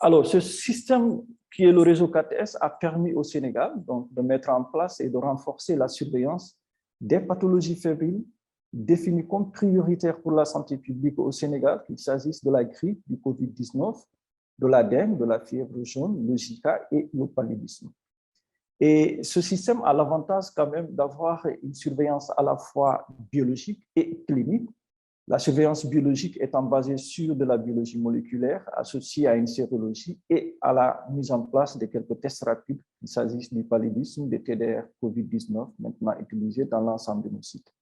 Alors, ce système qui est le réseau 4S a permis au Sénégal donc, de mettre en place et de renforcer la surveillance des pathologies fébriles définies comme prioritaires pour la santé publique au Sénégal, qu'il s'agisse de la grippe, du COVID-19, de la dengue, de la fièvre jaune, le Zika et le paludisme. Et ce système a l'avantage quand même d'avoir une surveillance à la fois biologique et clinique. La surveillance biologique étant basée sur de la biologie moléculaire associée à une sérologie et à la mise en place de quelques tests rapides, qu'il s'agisse du paludisme, des TDR COVID-19, maintenant utilisés dans l'ensemble de nos sites.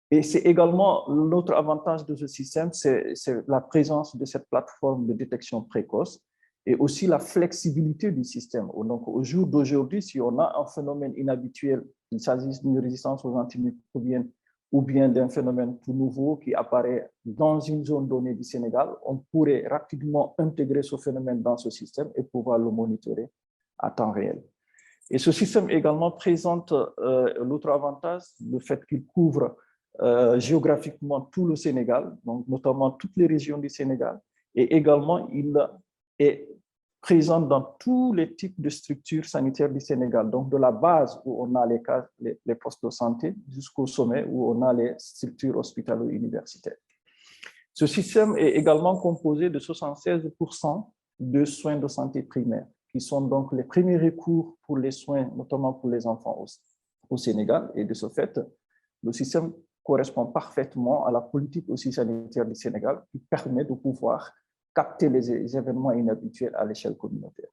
Et c'est également l'autre avantage de ce système, c'est la présence de cette plateforme de détection précoce et aussi la flexibilité du système. Donc, au jour d'aujourd'hui, si on a un phénomène inhabituel, qu'il s'agisse d'une résistance aux antimicrobiennes ou bien d'un phénomène tout nouveau qui apparaît dans une zone donnée du Sénégal, on pourrait rapidement intégrer ce phénomène dans ce système et pouvoir le monitorer à temps réel. Et ce système également présente l'autre avantage, le fait qu'il couvre géographiquement tout le Sénégal, donc notamment toutes les régions du Sénégal, et également il est présent dans tous les types de structures sanitaires du Sénégal, donc de la base où on a les postes de santé jusqu'au sommet où on a les structures hospitalo-universitaires. Ce système est également composé de 76% de soins de santé primaires, qui sont donc les premiers recours pour les soins, notamment pour les enfants au Sénégal, et de ce fait, le système correspond parfaitement à la politique aussi sanitaire du Sénégal qui permet de pouvoir capter les événements inhabituels à l'échelle communautaire.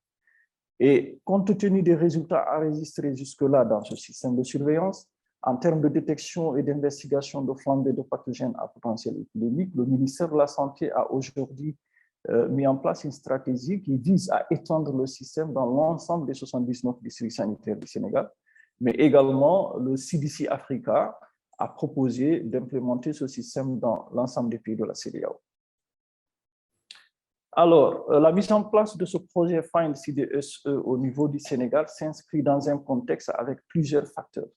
Et compte tenu des résultats enregistrés jusque-là dans ce système de surveillance, en termes de détection et d'investigation de flambées de pathogènes à potentiel épidémique, le ministère de la Santé a aujourd'hui mis en place une stratégie qui vise à étendre le système dans l'ensemble des 79 districts sanitaires du Sénégal, mais également le CDC Africa a proposé d'implémenter ce système dans l'ensemble des pays de la CEDEAO. Alors, la mise en place de ce projet FIND CDSE au niveau du Sénégal s'inscrit dans un contexte avec plusieurs facteurs,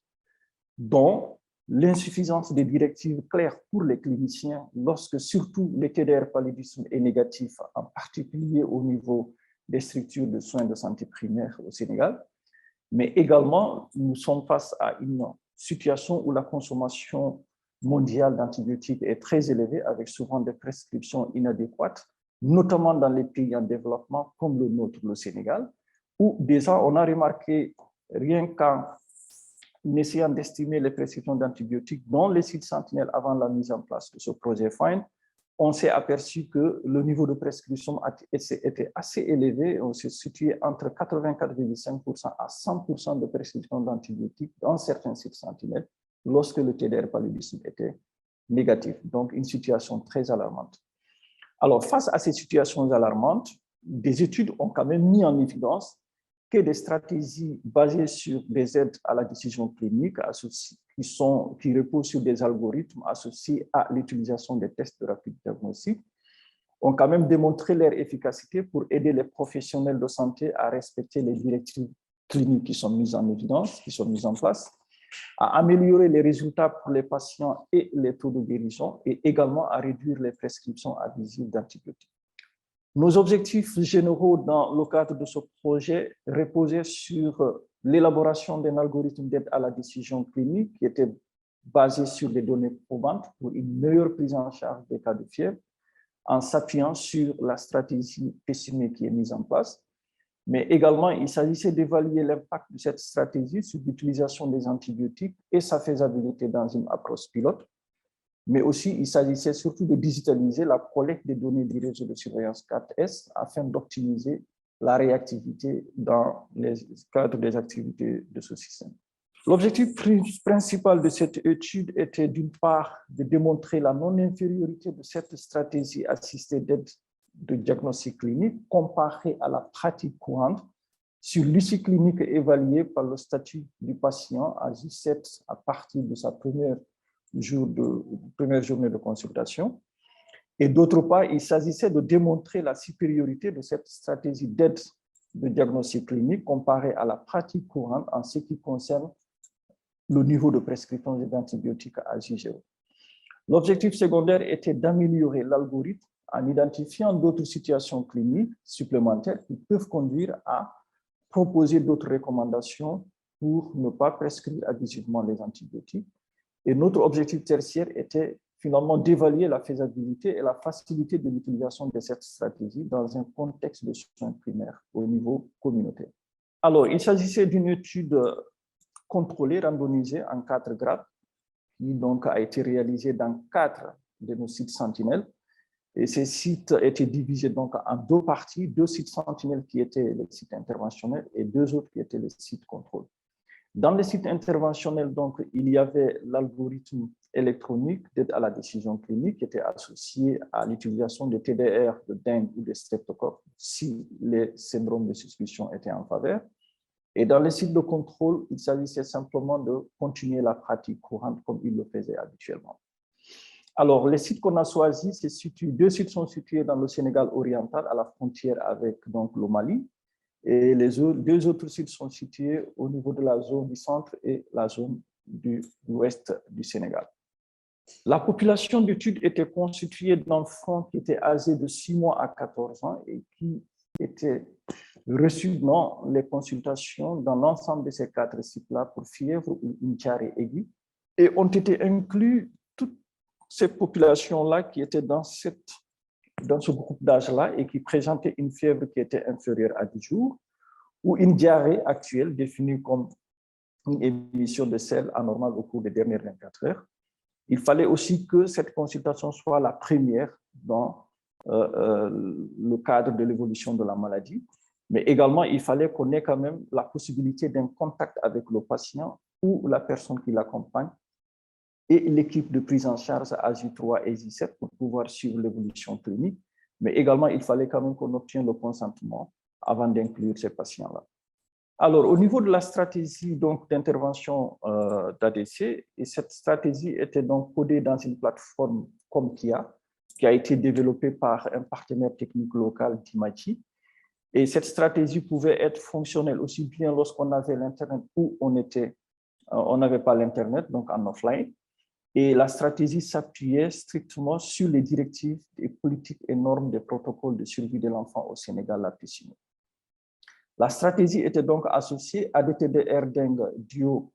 dont l'insuffisance des directives claires pour les cliniciens lorsque surtout le TDR paludisme est négatif, en particulier au niveau des structures de soins de santé primaire au Sénégal, mais également nous sommes face à une situation où la consommation mondiale d'antibiotiques est très élevée avec souvent des prescriptions inadéquates, notamment dans les pays en développement comme le nôtre, le Sénégal, où déjà on a remarqué, rien qu'en essayant d'estimer les prescriptions d'antibiotiques dans les sites sentinelles avant la mise en place de ce projet FIND, on s'est aperçu que le niveau de prescription était assez élevé. On s'est situé entre 84,5% à 100% de prescription d'antibiotiques dans certains sites sentinelles lorsque le TDR paludisme était négatif. Donc, une situation très alarmante. Alors, face à ces situations alarmantes, des études ont quand même mis en évidence que des stratégies basées sur des aides à la décision clinique qui reposent sur des algorithmes associés à l'utilisation des tests de rapide diagnostic ont quand même démontré leur efficacité pour aider les professionnels de santé à respecter les directives cliniques qui sont mises en évidence, qui sont mises en place, à améliorer les résultats pour les patients et les taux de guérison, et également à réduire les prescriptions abusives d'antibiotiques. Nos objectifs généraux dans le cadre de ce projet reposaient sur l'élaboration d'un algorithme d'aide à la décision clinique qui était basé sur des données probantes pour une meilleure prise en charge des cas de fièvre, en s'appuyant sur la stratégie PESIME qui est mise en place. Mais également, il s'agissait d'évaluer l'impact de cette stratégie sur l'utilisation des antibiotiques et sa faisabilité dans une approche pilote. Mais aussi, il s'agissait surtout de digitaliser la collecte des données du réseau de surveillance 4S afin d'optimiser la réactivité dans le cadre des activités de ce système. L'objectif principal de cette étude était d'une part de démontrer la non-infériorité de cette stratégie assistée d'aide de diagnostic clinique comparée à la pratique courante sur l'issue clinique évaluée par le statut du patient à J7 à partir de sa première journée de consultation. Et d'autre part, il s'agissait de démontrer la supériorité de cette stratégie d'aide de diagnostic clinique comparée à la pratique courante en ce qui concerne le niveau de prescription d'antibiotiques à J0. L'objectif secondaire était d'améliorer l'algorithme en identifiant d'autres situations cliniques supplémentaires qui peuvent conduire à proposer d'autres recommandations pour ne pas prescrire abusivement les antibiotiques. Et notre objectif tertiaire était finalement d'évaluer la faisabilité et la facilité de l'utilisation de cette stratégie dans un contexte de soins primaires au niveau communautaire. Alors, il s'agissait d'une étude contrôlée, randomisée en 4 grades, qui donc a été réalisée dans 4 de nos sites sentinelles. Et ces sites étaient divisés donc en 2 parties, 2 sites sentinelles qui étaient les sites interventionnels et 2 autres qui étaient les sites contrôle. Dans les sites interventionnels, donc, il y avait l'algorithme électronique d'aide à la décision clinique qui était associé à l'utilisation de TDR, de dengue ou de streptocoque si les syndromes de suspicion étaient en faveur. Et dans les sites de contrôle, il s'agissait simplement de continuer la pratique courante comme il le faisait habituellement. Alors, les sites qu'on a choisis, 2 sites sont situés dans le Sénégal oriental, à la frontière avec donc, le Mali. Et les 2 autres sites sont situés au niveau de la zone du centre et la zone de l'ouest du Sénégal. La population d'études était constituée d'enfants qui étaient âgés de 6 mois à 14 ans et qui étaient reçus dans les consultations dans l'ensemble de ces 4 sites-là pour fièvre ou une diarrhée aiguë. Et ont été inclus toutes ces populations-là qui étaient dans ce groupe d'âge-là et qui présentaient une fièvre qui était inférieure à 10 jours ou une diarrhée actuelle définie comme une émission de sel anormale au cours des dernières 24 heures. Il fallait aussi que cette consultation soit la première dans le cadre de l'évolution de la maladie, mais également il fallait qu'on ait quand même la possibilité d'un contact avec le patient ou la personne qui l'accompagne et l'équipe de prise en charge à J3 et J7 pour pouvoir suivre l'évolution clinique, mais également il fallait quand même qu'on obtienne le consentement avant d'inclure ces patients-là. Alors, au niveau de la stratégie d'intervention d'ADC, et cette stratégie était donc codée dans une plateforme comme KIA, qui a été développée par un partenaire technique local, Timachi. Et cette stratégie pouvait être fonctionnelle aussi bien lorsqu'on avait l'Internet ou on n'avait pas l'Internet, donc en offline. Et la stratégie s'appuyait strictement sur les directives et politiques et normes des protocoles de survie de l'enfant au Sénégal, la PESIME. La stratégie était donc associée à des TDR dengue duo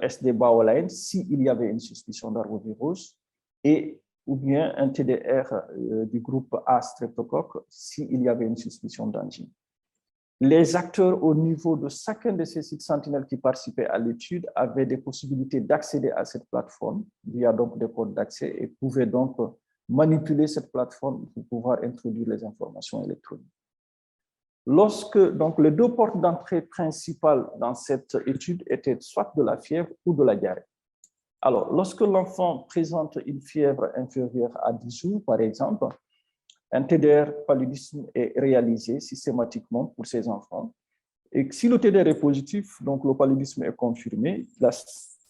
SD Baoline s'il y avait une suspicion d'arbovirus et ou bien un TDR du groupe A streptocoque s'il y avait une suspicion d'angine. Les acteurs au niveau de chacun de ces sites sentinelles qui participaient à l'étude avaient des possibilités d'accéder à cette plateforme via donc des codes d'accès et pouvaient donc manipuler cette plateforme pour pouvoir introduire les informations électroniques. Lorsque donc les 2 portes d'entrée principales dans cette étude étaient soit de la fièvre ou de la diarrhée. Alors, lorsque l'enfant présente une fièvre inférieure à 10 jours, par exemple, un TDR paludisme est réalisé systématiquement pour ces enfants Et si le TDR est positif, donc le paludisme est confirmé, la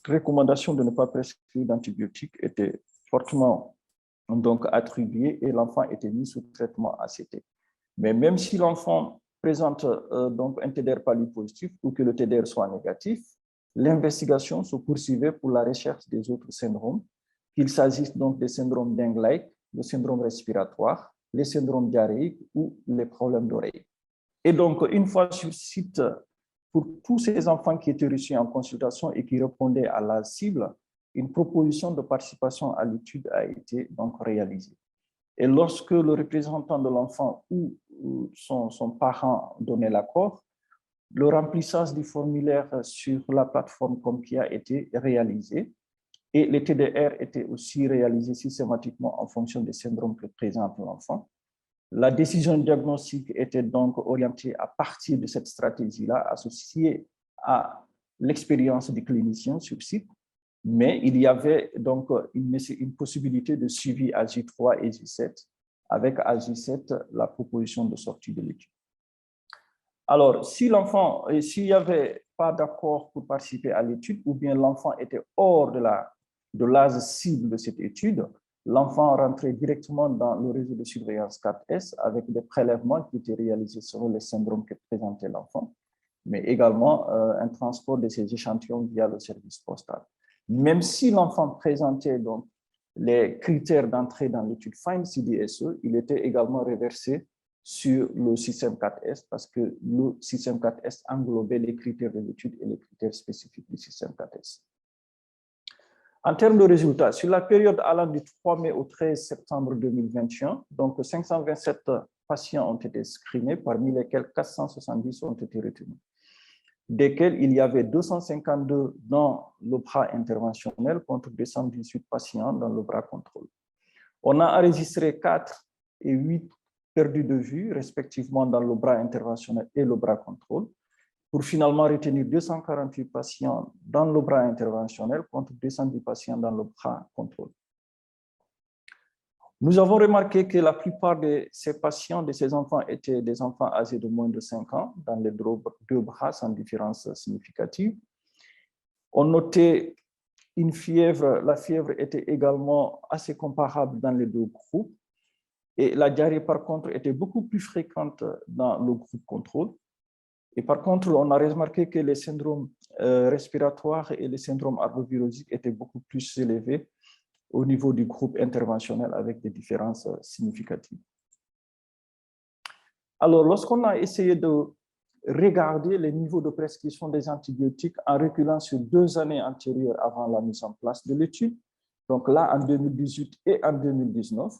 recommandation de ne pas prescrire d'antibiotiques était fortement donc attribuée et l'enfant était mis sous traitement ACT. Mais même si l'enfant présente donc un TDR palu-positif ou que le TDR soit négatif, l'investigation se poursuivait pour la recherche des autres syndromes, qu'il s'agisse donc des syndromes d'Engleich, le syndrome respiratoire, les syndromes diarrhéiques ou les problèmes d'oreille. Et donc, une fois sur site, pour tous ces enfants qui étaient reçus en consultation et qui répondaient à la cible, une proposition de participation à l'étude a été donc réalisée. Et lorsque le représentant de l'enfant ou son parent donnait l'accord, le remplissage du formulaire sur la plateforme Compia a été réalisé et les TDR étaient aussi réalisés systématiquement en fonction des syndromes que présente l'enfant. La décision diagnostique était donc orientée à partir de cette stratégie-là, associée à l'expérience des cliniciens sur site, mais il y avait donc une possibilité de suivi à J3 et J7, avec à J7 la proposition de sortie de l'étude. Alors, s'il n'y avait pas d'accord pour participer à l'étude, ou bien l'enfant était hors de l'âge cible de cette étude, l'enfant rentrait directement dans le réseau de surveillance 4S avec des prélèvements qui étaient réalisés selon les syndromes que présentait l'enfant, mais également un transport de ces échantillons via le service postal. Même si l'enfant présentait donc les critères d'entrée dans l'étude FIND-CDSE, il était également reversé sur le système 4S parce que le système 4S englobait les critères de l'étude et les critères spécifiques du système 4S. En termes de résultats, sur la période allant du 3 mai au 13 septembre 2021, donc 527 patients ont été screenés, parmi lesquels 470 ont été retenus, desquels il y avait 252 dans le bras interventionnel contre 218 patients dans le bras contrôle. On a enregistré 4 et 8 perdus de vue, respectivement dans le bras interventionnel et le bras contrôle, pour finalement retenir 248 patients dans le bras interventionnel contre 210 patients dans le bras contrôle. Nous avons remarqué que la plupart de ces patients, de ces enfants, étaient des enfants âgés de moins de 5 ans, dans les deux bras sans différence significative. On notait une fièvre, la fièvre était également assez comparable dans les deux groupes. Et la diarrhée, par contre, était beaucoup plus fréquente dans le groupe contrôle. Et par contre, on a remarqué que les syndromes respiratoires et les syndromes arbovirosiques étaient beaucoup plus élevés au niveau du groupe interventionnel avec des différences significatives. Alors, lorsqu'on a essayé de regarder les niveaux de prescription des antibiotiques en reculant sur 2 années antérieures avant la mise en place de l'étude, donc là en 2018 et en 2019,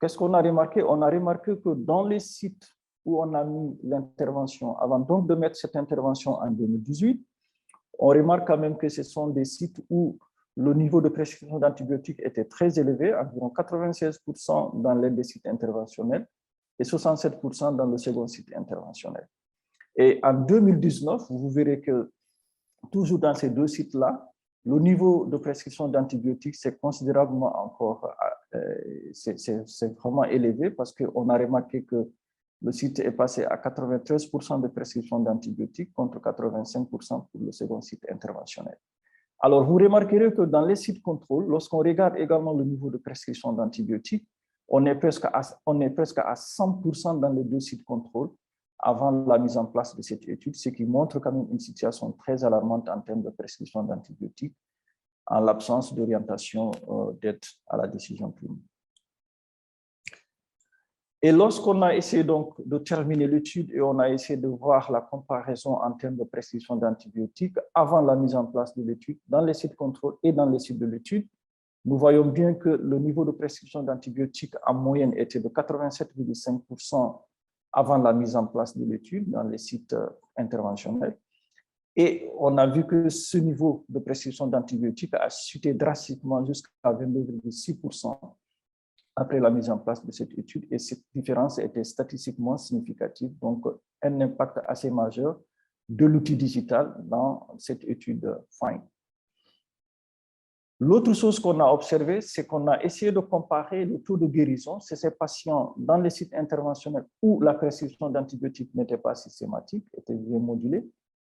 qu'est-ce qu'on a remarqué? On a remarqué que dans les sites où on a mis l'intervention, avant donc de mettre cette intervention en 2018, on remarque quand même que ce sont des sites où le niveau de prescription d'antibiotiques était très élevé, environ 96% dans l'aide des sites interventionnels et 67% dans le second site interventionnel. Et en 2019, vous verrez que toujours dans ces deux sites-là, le niveau de prescription d'antibiotiques, c'est considérablement encore, c'est vraiment élevé parce qu'on a remarqué que le site est passé à 93% de prescription d'antibiotiques contre 85% pour le second site interventionnel. Alors, vous remarquerez que dans les sites contrôle, lorsqu'on regarde également le niveau de prescription d'antibiotiques, on est presque à 100% dans les deux sites contrôle avant la mise en place de cette étude, ce qui montre quand même une situation très alarmante en termes de prescription d'antibiotiques en l'absence d'orientation d'aide à la décision clinique. Et lorsqu'on a essayé donc de terminer l'étude et on a essayé de voir la comparaison en termes de prescription d'antibiotiques avant la mise en place de l'étude, dans les sites contrôle et dans les sites de l'étude, nous voyons bien que le niveau de prescription d'antibiotiques en moyenne était de 87,5% avant la mise en place de l'étude dans les sites interventionnels. Et on a vu que ce niveau de prescription d'antibiotiques a chuté drastiquement jusqu'à 22,6% après la mise en place de cette étude, et cette différence était statistiquement significative, donc un impact assez majeur de l'outil digital dans cette étude FIND. L'autre chose qu'on a observé, c'est qu'on a essayé de comparer le taux de guérison chez ces patients dans les sites interventionnels où la prescription d'antibiotiques n'était pas systématique, était bien modulée,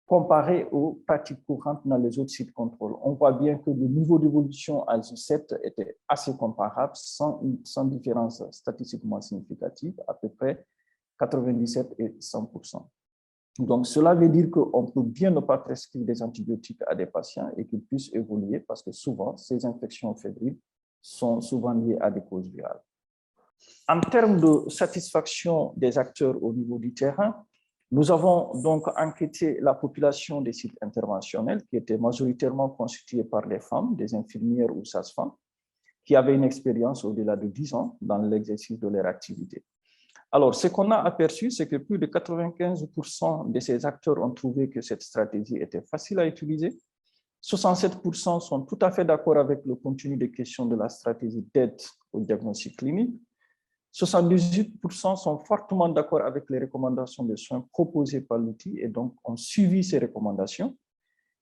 comparé aux pratiques courantes dans les autres sites contrôle. On voit bien que le niveau d'évolution à G7 était assez comparable, sans différence statistiquement significative, à peu près 97 et 100%. Donc, cela veut dire qu'on peut bien ne pas prescrire des antibiotiques à des patients et qu'ils puissent évoluer parce que souvent, ces infections fébriles sont souvent liées à des causes virales. En termes de satisfaction des acteurs au niveau du terrain, nous avons donc enquêté la population des sites interventionnels qui étaient majoritairement constitués par des femmes, des infirmières ou sages-femmes, qui avaient une expérience au-delà de 10 ans dans l'exercice de leur activité. Alors, ce qu'on a aperçu, c'est que plus de 95% de ces acteurs ont trouvé que cette stratégie était facile à utiliser. 67% sont tout à fait d'accord avec le contenu des questions de la stratégie d'aide au diagnostic clinique. 78% sont fortement d'accord avec les recommandations de soins proposées par l'outil et donc ont suivi ces recommandations.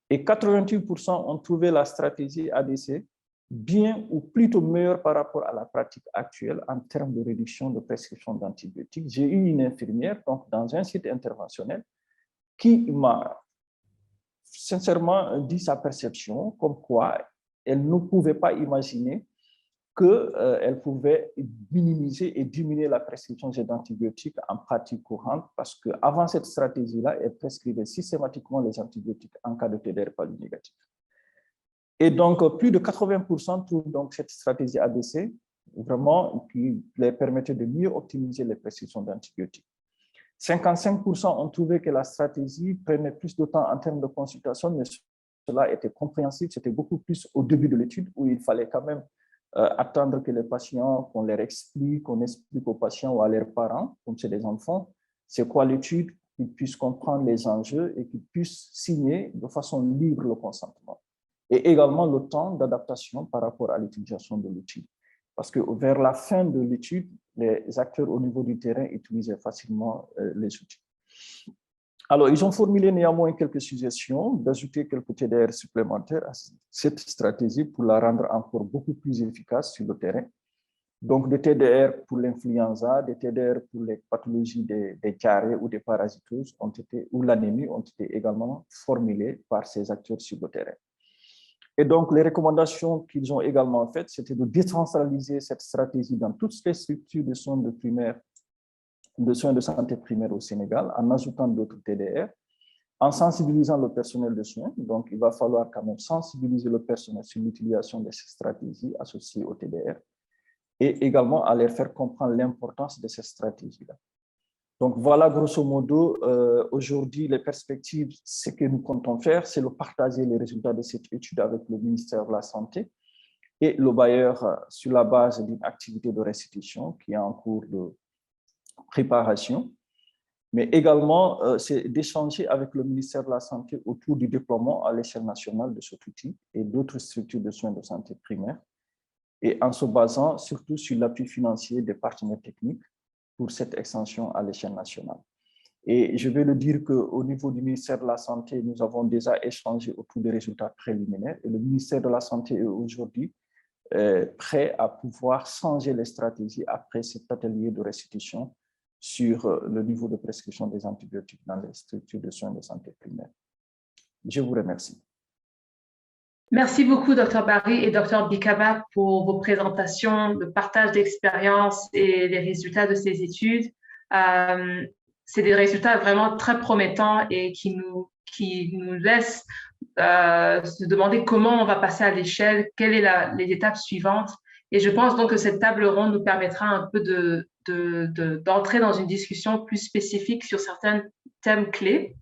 Et 88% ont trouvé la stratégie ADC bien ou plutôt meilleure par rapport à la pratique actuelle en termes de réduction de prescription d'antibiotiques. J'ai eu une infirmière donc, dans un site interventionnel qui m'a sincèrement dit sa perception, comme quoi elle ne pouvait pas imaginer qu'elle pouvait minimiser et diminuer la prescription d'antibiotiques en pratique courante parce qu'avant cette stratégie-là, elle prescrivait systématiquement les antibiotiques en cas de TDR palu négatif. Et donc, plus de 80% trouvent donc cette stratégie ABC vraiment qui leur permettait de mieux optimiser les prescriptions d'antibiotiques. 55% ont trouvé que la stratégie prenait plus de temps en termes de consultation, mais cela était compréhensible. C'était beaucoup plus au début de l'étude où il fallait quand même attendre que les patients, qu'on leur explique, qu'on explique aux patients ou à leurs parents, comme c'est des enfants, c'est quoi l'étude, qu'ils puissent comprendre les enjeux et qu'ils puissent signer de façon libre le consentement. Et également le temps d'adaptation par rapport à l'utilisation de l'outil. Parce que vers la fin de l'étude, les acteurs au niveau du terrain utilisaient facilement les outils. Alors, ils ont formulé néanmoins quelques suggestions d'ajouter quelques TDR supplémentaires à cette stratégie pour la rendre encore beaucoup plus efficace sur le terrain. Donc, des TDR pour l'influenza, des TDR pour les pathologies des diarrhées ou des parasitoses ou l'anémie ont été également formulées par ces acteurs sur le terrain. Et donc, les recommandations qu'ils ont également faites, c'était de décentraliser cette stratégie dans toutes les structures de soins de santé primaire au Sénégal, en ajoutant d'autres TDR, en sensibilisant le personnel de soins. Donc, il va falloir quand même sensibiliser le personnel sur l'utilisation de ces stratégies associées au TDR et également à leur faire comprendre l'importance de ces stratégies-là. Donc voilà, grosso modo, aujourd'hui, les perspectives, ce que nous comptons faire, c'est de partager les résultats de cette étude avec le ministère de la Santé et le bailleur sur la base d'une activité de restitution qui est en cours de préparation, mais également c'est d'échanger avec le ministère de la Santé autour du déploiement à l'échelle nationale de cet outil et d'autres structures de soins de santé primaire, et en se basant surtout sur l'appui financier des partenaires techniques pour cette extension à l'échelle nationale. Et je vais le dire qu'au niveau du ministère de la Santé, nous avons déjà échangé autour des résultats préliminaires et le ministère de la Santé est aujourd'hui prêt à pouvoir changer les stratégies après cet atelier de restitution sur le niveau de prescription des antibiotiques dans les structures de soins de santé primaire. Je vous remercie. Merci beaucoup, Dr Barry et Dr Bikaba, pour vos présentations, le partage d'expériences et les résultats de ces études. C'est des résultats vraiment très promettants et qui nous laissent se demander comment on va passer à l'échelle, quelles sont les étapes suivantes. Et je pense donc que cette table ronde nous permettra un peu d'entrer dans une discussion plus spécifique sur certains thèmes clés.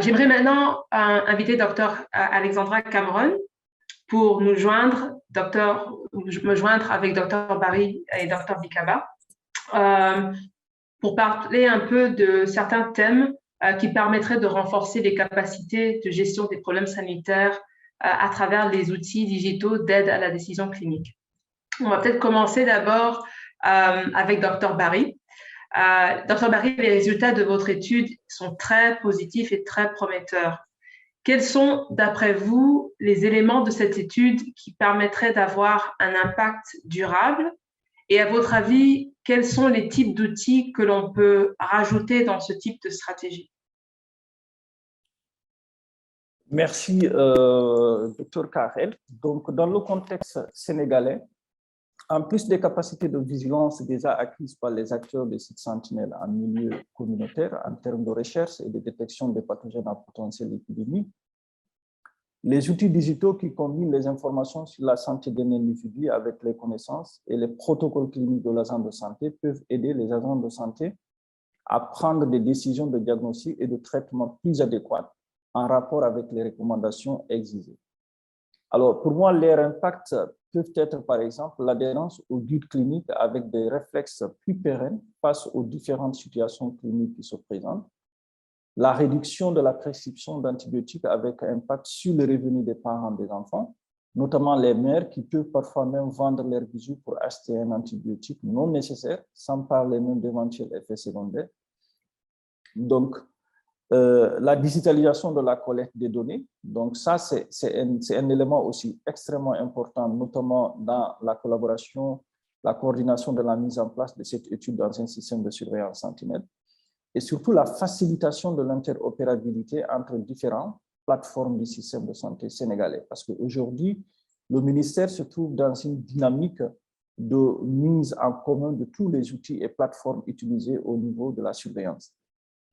J'aimerais maintenant inviter Dr Alexandra Cameron pour me joindre avec Dr Barry et Dr Bikaba pour parler un peu de certains thèmes qui permettraient de renforcer les capacités de gestion des problèmes sanitaires à travers les outils digitaux d'aide à la décision clinique. On va peut-être commencer d'abord avec Dr Barry. Dr Barry, les résultats de votre étude sont très positifs et très prometteurs. quels sont, d'après vous, les éléments de cette étude qui permettraient d'avoir un impact durable? Et à votre avis, quels sont les types d'outils que l'on peut rajouter dans ce type de stratégie? Merci, Dr Karel. Donc, dans le contexte sénégalais, en plus des capacités de vigilance déjà acquises par les acteurs des sites sentinelles en milieu communautaire en termes de recherche et de détection des pathogènes à potentiel épidémie, les outils digitaux qui combinent les informations sur la santé d'un individu avec les connaissances et les protocoles cliniques de l'agent de santé peuvent aider les agents de santé à prendre des décisions de diagnostic et de traitement plus adéquates en rapport avec les recommandations exigées. Alors, pour moi, leur impact peuvent être, par exemple, l'adhérence aux guides cliniques avec des réflexes plus pérennes face aux différentes situations cliniques qui se présentent, la réduction de la prescription d'antibiotiques avec un impact sur le revenu des parents des enfants, notamment les mères qui peuvent parfois même vendre leurs bijoux pour acheter un antibiotique non nécessaire, sans parler même d'éventuels effets secondaires. Donc, la digitalisation de la collecte des données, donc ça, c'est un élément aussi extrêmement important, notamment dans la collaboration, la coordination de la mise en place de cette étude dans un système de surveillance sentinelle, et surtout la facilitation de l'interopérabilité entre différentes plateformes du système de santé sénégalais. Parce qu'aujourd'hui, le ministère se trouve dans une dynamique de mise en commun de tous les outils et plateformes utilisés au niveau de la surveillance.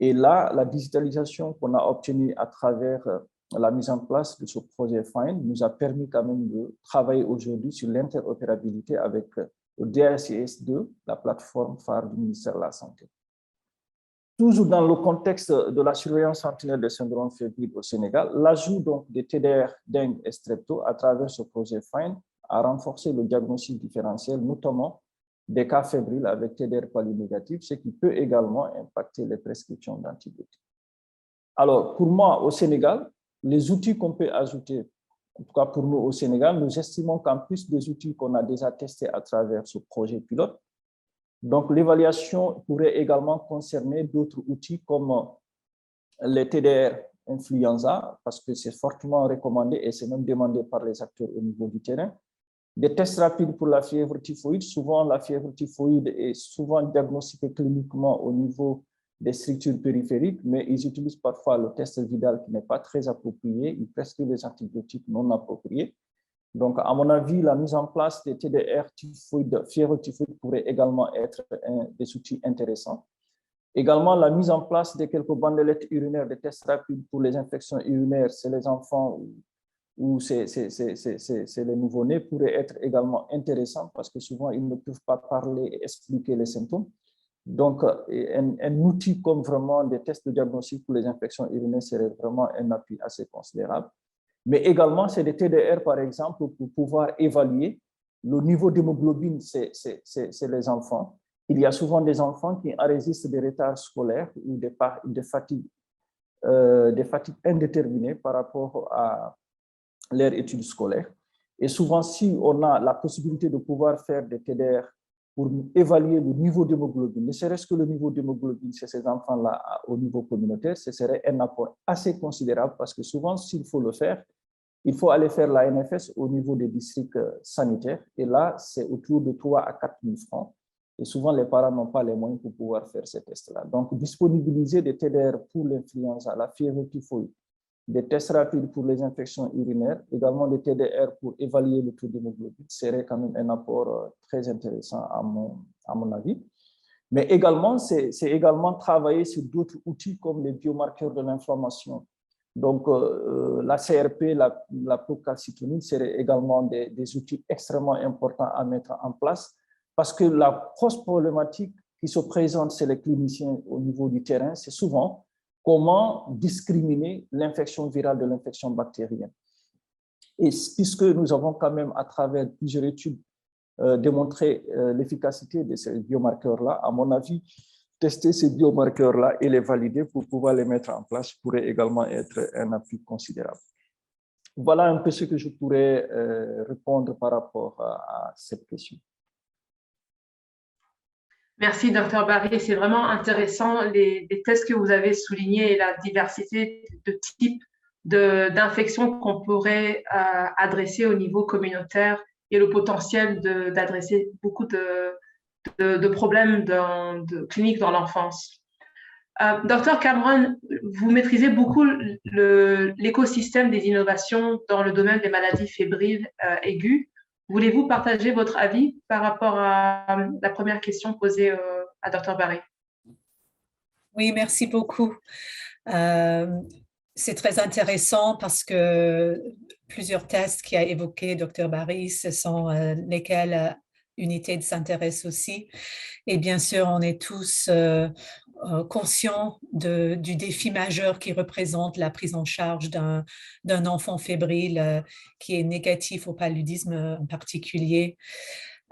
Et là, la digitalisation qu'on a obtenue à travers la mise en place de ce projet FIND nous a permis quand même de travailler aujourd'hui sur l'interopérabilité avec le DHIS2, la plateforme phare du ministère de la Santé. Toujours dans le contexte de la surveillance sentinelle des syndromes fébriles au Sénégal, l'ajout donc des TDR, dengue et strepto à travers ce projet FIND a renforcé le diagnostic différentiel, notamment des cas fébriles avec TDR palu-négatif, ce qui peut également impacter les prescriptions d'antibiotiques. Alors, pour moi, au Sénégal, les outils qu'on peut ajouter, en tout cas pour nous au Sénégal, nous estimons qu'en plus des outils qu'on a déjà testés à travers ce projet pilote, donc l'évaluation pourrait également concerner d'autres outils comme les TDR influenza, parce que c'est fortement recommandé et c'est même demandé par les acteurs au niveau du terrain. Des tests rapides pour la fièvre typhoïde. Souvent, la fièvre typhoïde est souvent diagnostiquée cliniquement au niveau des structures périphériques, mais ils utilisent parfois le test Vidal qui n'est pas très approprié. Ils prescrivent des antibiotiques non appropriés. Donc, à mon avis, la mise en place des TDR typhoïde, fièvre typhoïde pourrait également être des outils intéressants. Également, la mise en place de quelques bandelettes urinaires, des tests rapides pour les infections urinaires, c'est les enfants ou c'est les nouveau-nés, pourrait être également intéressant parce que souvent, ils ne peuvent pas parler et expliquer les symptômes. Donc, un outil comme vraiment des tests de diagnostic pour les infections urinaires serait vraiment un appui assez considérable. Mais également, c'est des TDR, par exemple, pour pouvoir évaluer le niveau d'hémoglobine, c'est les enfants. Il y a souvent des enfants qui enregistrent des retards scolaires ou des fatigues indéterminées par rapport à leur études scolaires. Et souvent, si on a la possibilité de pouvoir faire des TDR pour évaluer le niveau d'hémoglobine, ne serait-ce que le niveau d'hémoglobine chez ces enfants-là au niveau communautaire, ce serait un apport assez considérable parce que souvent, s'il faut le faire, il faut aller faire la NFS au niveau des districts sanitaires. Et là, c'est autour de 3 à 4 000 francs. Et souvent, les parents n'ont pas les moyens pour pouvoir faire ces tests-là. Donc, disponibiliser des TDR pour l'influenza, la fièvre typhoïde, des tests rapides pour les infections urinaires, également des TDR pour évaluer le taux d'hémoglobine, serait quand même un apport très intéressant à mon avis. Mais également, c'est également travailler sur d'autres outils comme les biomarqueurs de l'inflammation. Donc, la CRP, la procalcitonine seraient également des outils extrêmement importants à mettre en place parce que la grosse problématique qui se présente chez les cliniciens au niveau du terrain, c'est souvent comment discriminer l'infection virale de l'infection bactérienne. Et puisque nous avons quand même, à travers plusieurs études, démontré l'efficacité de ces biomarqueurs-là, à mon avis, tester ces biomarqueurs-là et les valider pour pouvoir les mettre en place pourrait également être un appui considérable. Voilà un peu ce que je pourrais répondre par rapport à cette question. Merci, Dr Barry. C'est vraiment intéressant les tests que vous avez soulignés et la diversité de types d'infections qu'on pourrait adresser au niveau communautaire et le potentiel d'adresser beaucoup de problèmes cliniques dans l'enfance. Docteur Cameron, vous maîtrisez beaucoup l'écosystème des innovations dans le domaine des maladies fébriles aiguës. Voulez-vous partager votre avis par rapport à la première question posée à Dr. Barry? Oui, merci beaucoup. C'est très intéressant parce que plusieurs tests qu'a évoqué Dr. Barry, ce sont lesquels United s'intéresse aussi. Et bien sûr, on est tous conscients du défi majeur qui représente la prise en charge d'un enfant fébrile qui est négatif au paludisme en particulier.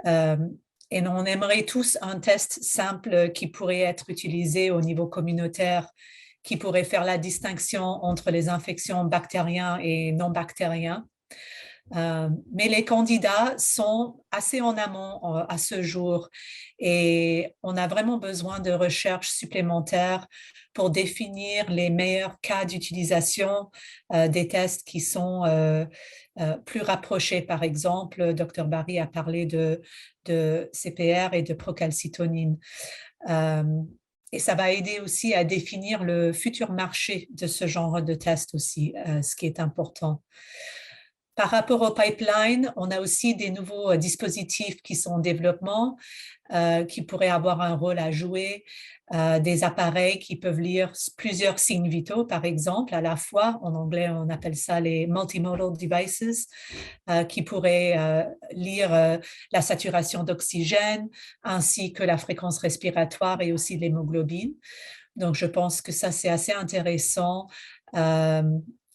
Et on aimerait tous un test simple qui pourrait être utilisé au niveau communautaire, qui pourrait faire la distinction entre les infections bactériennes et non bactériennes. Mais les candidats sont assez en amont à ce jour et on a vraiment besoin de recherches supplémentaires pour définir les meilleurs cas d'utilisation des tests qui sont plus rapprochés. Par exemple, Dr. Barry a parlé de CPR et de procalcitonine. Et ça va aider aussi à définir le futur marché de ce genre de tests aussi, ce qui est important. Par rapport au pipeline, on a aussi des nouveaux dispositifs qui sont en développement, qui pourraient avoir un rôle à jouer, des appareils qui peuvent lire plusieurs signes vitaux, par exemple, à la fois. En anglais, on appelle ça les multimodal devices, qui pourraient lire la saturation d'oxygène, ainsi que la fréquence respiratoire et aussi l'hémoglobine. Donc, je pense que ça, c'est assez intéressant.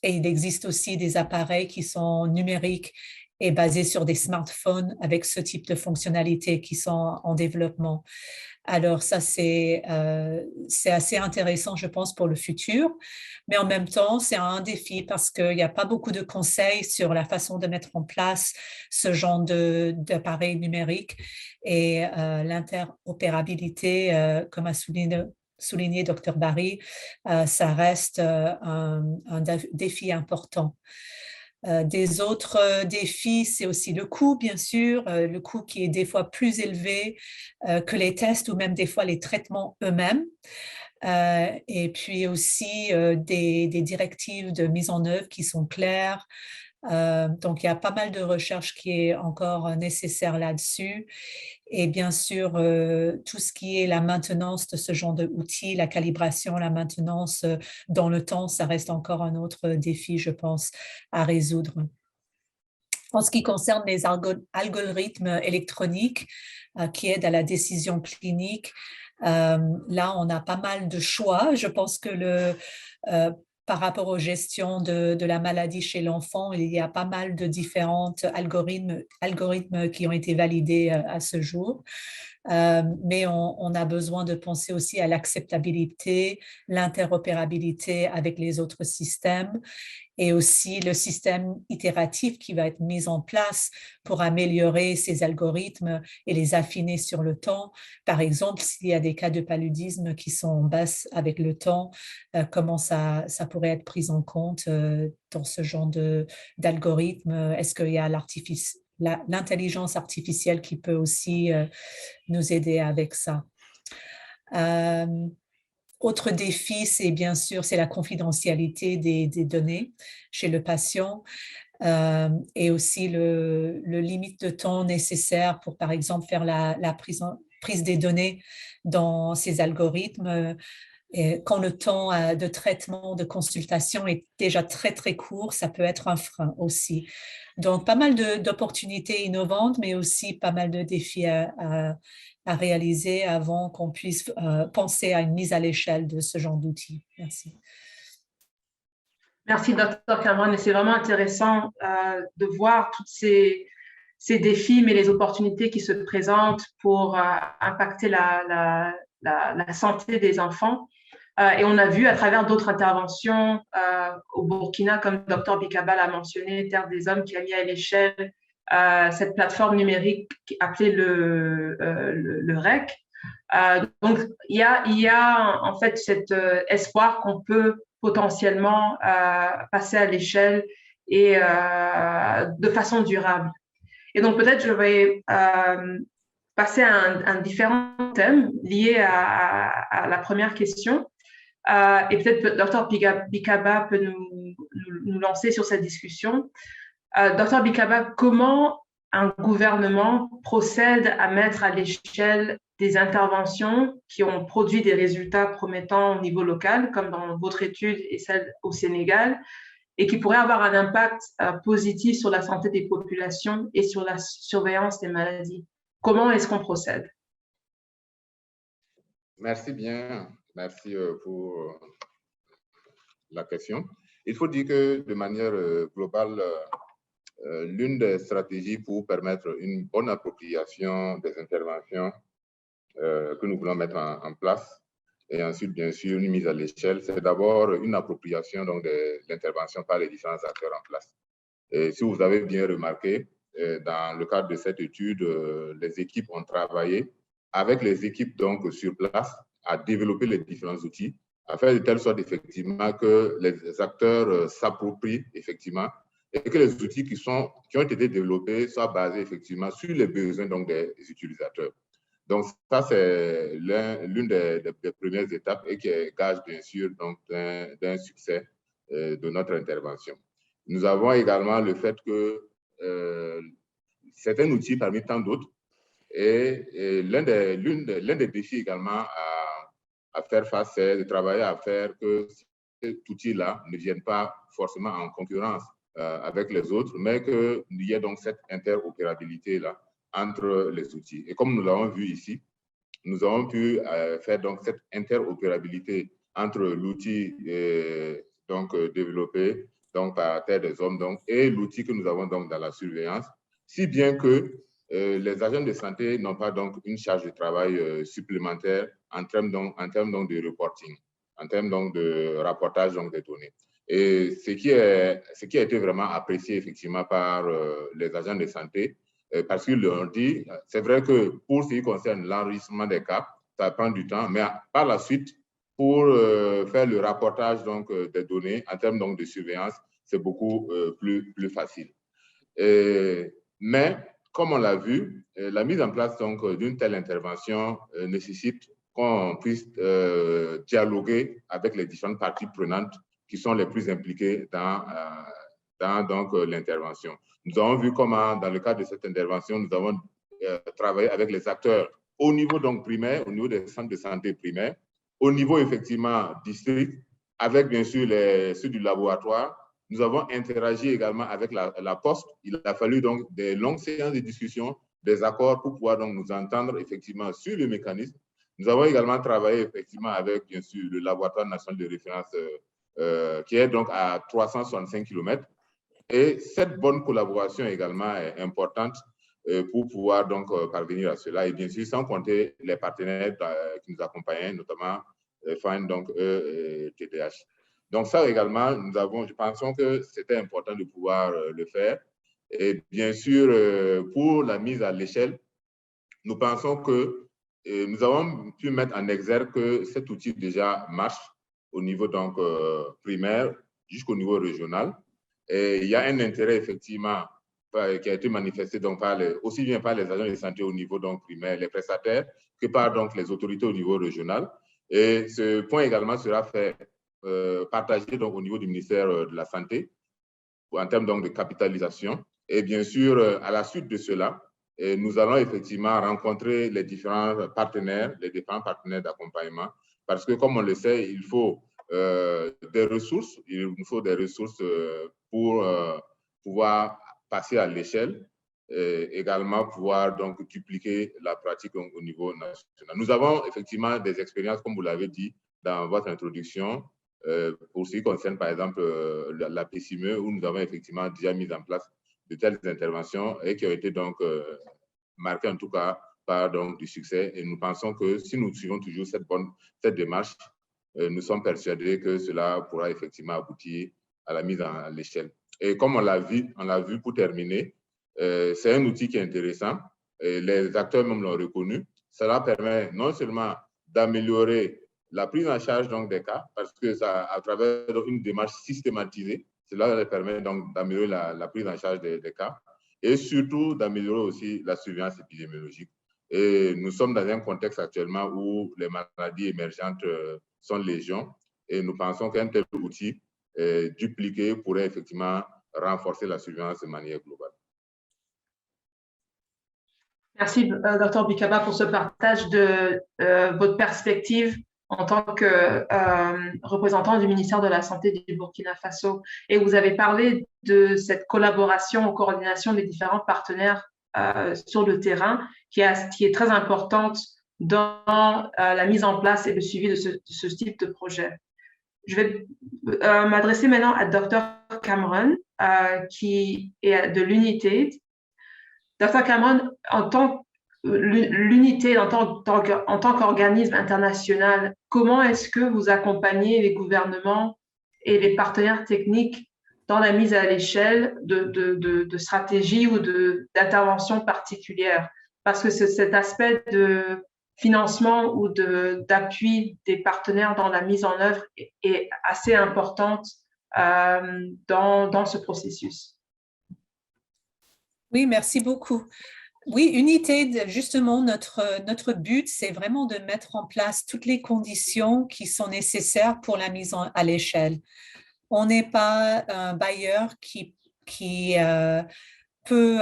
Et il existe aussi des appareils qui sont numériques et basés sur des smartphones avec ce type de fonctionnalités qui sont en développement. Alors ça, c'est assez intéressant, je pense, pour le futur. Mais en même temps, c'est un défi parce qu'il n'y a pas beaucoup de conseils sur la façon de mettre en place ce genre d'appareils numériques et l'interopérabilité, comme a souligné Dr. Barry, ça reste un défi important. Des autres défis, c'est aussi le coût, bien sûr, le coût qui est des fois plus élevé que les tests ou même des fois les traitements eux-mêmes. Et puis aussi des directives de mise en œuvre qui sont claires. Donc, il y a pas mal de recherche qui est encore nécessaire là-dessus. Et bien sûr, tout ce qui est la maintenance de ce genre d'outils, la calibration, la maintenance dans le temps, ça reste encore un autre défi, je pense, à résoudre. En ce qui concerne les algorithmes électroniques qui aident à la décision clinique, là, on a pas mal de choix. Je pense que par rapport aux gestions de la maladie chez l'enfant, il y a pas mal de différents algorithmes qui ont été validés à ce jour. Mais on a besoin de penser aussi à l'acceptabilité, l'interopérabilité avec les autres systèmes et aussi le système itératif qui va être mis en place pour améliorer ces algorithmes et les affiner sur le temps. Par exemple, s'il y a des cas de paludisme qui sont en baisse avec le temps, comment ça pourrait être pris en compte dans ce genre d'algorithme? Est-ce qu'il y a l'intelligence artificielle qui peut aussi nous aider avec ça? Autre défi, c'est bien sûr, c'est la confidentialité des données chez le patient et aussi le limite de temps nécessaire pour, par exemple, faire la prise des données dans ces algorithmes. Et quand le temps de traitement, de consultation est déjà très, très court, ça peut être un frein aussi. Donc, pas mal d'opportunités innovantes, mais aussi pas mal de défis à réaliser avant qu'on puisse penser à une mise à l'échelle de ce genre d'outils. Merci. Merci, Dr. Cameron. Et c'est vraiment intéressant de voir tous ces défis, mais les opportunités qui se présentent pour impacter la santé des enfants. Et on a vu à travers d'autres interventions au Burkina, comme Dr. Bikaba l'a mentionné, Terre des Hommes qui a mis à l'échelle cette plateforme numérique appelée le REC. Donc, il y a en fait cet espoir qu'on peut potentiellement passer à l'échelle et de façon durable. Et donc, peut-être je vais passer à un différent thème lié à la première question. Et peut-être Dr Bikaba peut nous lancer sur cette discussion. Dr Bikaba, comment un gouvernement procède à mettre à l'échelle des interventions qui ont produit des résultats promettants au niveau local, comme dans votre étude et celle au Sénégal, et qui pourraient avoir un impact positif sur la santé des populations et sur la surveillance des maladies? Comment est-ce qu'on procède? Merci bien. Merci pour la question. Il faut dire que de manière globale, l'une des stratégies pour permettre une bonne appropriation des interventions que nous voulons mettre en place, et ensuite, bien sûr, une mise à l'échelle, c'est d'abord une appropriation donc, de l'intervention par les différents acteurs en place. Et si vous avez bien remarqué, dans le cadre de cette étude, les équipes ont travaillé avec les équipes donc, sur place à développer les différents outils, à faire de telle sorte effectivement que les acteurs s'approprient effectivement et que les outils qui ont été développés soient basés effectivement sur les besoins donc, des utilisateurs. Donc, ça, c'est l'une des premières étapes et qui est gage, bien sûr, d'un succès de notre intervention. Nous avons également le fait que c'est un outil parmi tant d'autres et l'un des défis également à faire face, c'est de travailler à faire que cet outil-là ne vienne pas forcément en concurrence avec les autres, mais qu'il y ait donc cette interopérabilité-là entre les outils. Et comme nous l'avons vu ici, nous avons pu faire donc cette interopérabilité entre l'outil développé donc, par Terre des Hommes donc, et l'outil que nous avons donc dans la surveillance, si bien que les agents de santé n'ont pas donc une charge de travail supplémentaire en termes donc, de reporting, en termes donc de rapportage donc, des données. Et ce qui a été vraiment apprécié effectivement par les agents de santé, parce qu'ils leur dit, c'est vrai que pour ce qui concerne l'enregistrement des cas, ça prend du temps, mais par la suite, pour faire le rapportage donc, des données en termes donc, de surveillance, c'est beaucoup plus facile. Mais, comme on l'a vu, la mise en place d'une telle intervention nécessite qu'on puisse dialoguer avec les différentes parties prenantes qui sont les plus impliquées dans l'intervention. Nous avons vu comment, dans le cadre de cette intervention, nous avons travaillé avec les acteurs au niveau donc primaire, au niveau des centres de santé primaires, au niveau effectivement district, avec bien sûr ceux du laboratoire. Nous avons interagi également avec la Poste. Il a fallu donc des longues séances de discussion, des accords pour pouvoir donc nous entendre effectivement sur le mécanisme. Nous avons également travaillé effectivement avec bien sûr le laboratoire national de référence qui est donc à 365 km. Et cette bonne collaboration également est importante pour pouvoir donc parvenir à cela. Et bien sûr, sans compter les partenaires qui nous accompagnent, notamment FIND, donc TDH. Donc ça également, je pensons que c'était important de pouvoir le faire. Et bien sûr, pour la mise à l'échelle, nous pensons que nous avons pu mettre en exergue que cet outil déjà marche au niveau donc, primaire jusqu'au niveau régional. Et il y a un intérêt effectivement qui a été manifesté donc, aussi bien par les agents de santé au niveau donc, primaire, les prestataires, que par donc, les autorités au niveau régional. Et ce point également sera fait partagé donc, au niveau du ministère de la Santé en termes donc, de capitalisation. Et bien sûr, à la suite de cela, nous allons effectivement rencontrer les différents partenaires d'accompagnement, parce que comme on le sait, il faut des ressources, il nous faut des ressources pour pouvoir passer à l'échelle, également pouvoir donc dupliquer la pratique au niveau national. Nous avons effectivement des expériences, comme vous l'avez dit dans votre introduction, pour ce qui concerne par exemple la PCME, où nous avons effectivement déjà mis en place de telles interventions et qui ont été donc marquées en tout cas par donc, du succès. Et nous pensons que si nous suivons toujours cette démarche, nous sommes persuadés que cela pourra effectivement aboutir à la mise à l'échelle. Et comme on l'a vu pour terminer, c'est un outil qui est intéressant. Et les acteurs même l'ont reconnu. Cela permet non seulement d'améliorer la prise en charge donc, des cas, parce que ça, à travers une démarche systématisée, cela leur permet donc d'améliorer la prise en charge des cas et surtout d'améliorer aussi la surveillance épidémiologique. Et nous sommes dans un contexte actuellement où les maladies émergentes sont légion et nous pensons qu'un tel outil dupliqué pourrait effectivement renforcer la surveillance de manière globale. Merci, Dr Bikaba, pour ce partage de votre perspective en tant que représentant du ministère de la Santé du Burkina Faso. Et vous avez parlé de cette collaboration, coordination des différents partenaires sur le terrain qui est très importante dans la mise en place et le suivi de ce type de projet. Je vais m'adresser maintenant à Dr Cameron, qui est de l'unité. Dr Cameron, en tant l'unité en tant qu'organisme international, comment est-ce que vous accompagnez les gouvernements et les partenaires techniques dans la mise à l'échelle de stratégies ou d'interventions particulières? Parce que cet aspect de financement ou d'appui des partenaires dans la mise en œuvre est assez importante dans ce processus. Oui, merci beaucoup. Oui, Unité, justement, notre but, c'est vraiment de mettre en place toutes les conditions qui sont nécessaires pour la mise à l'échelle. On n'est pas un bailleur qui peut,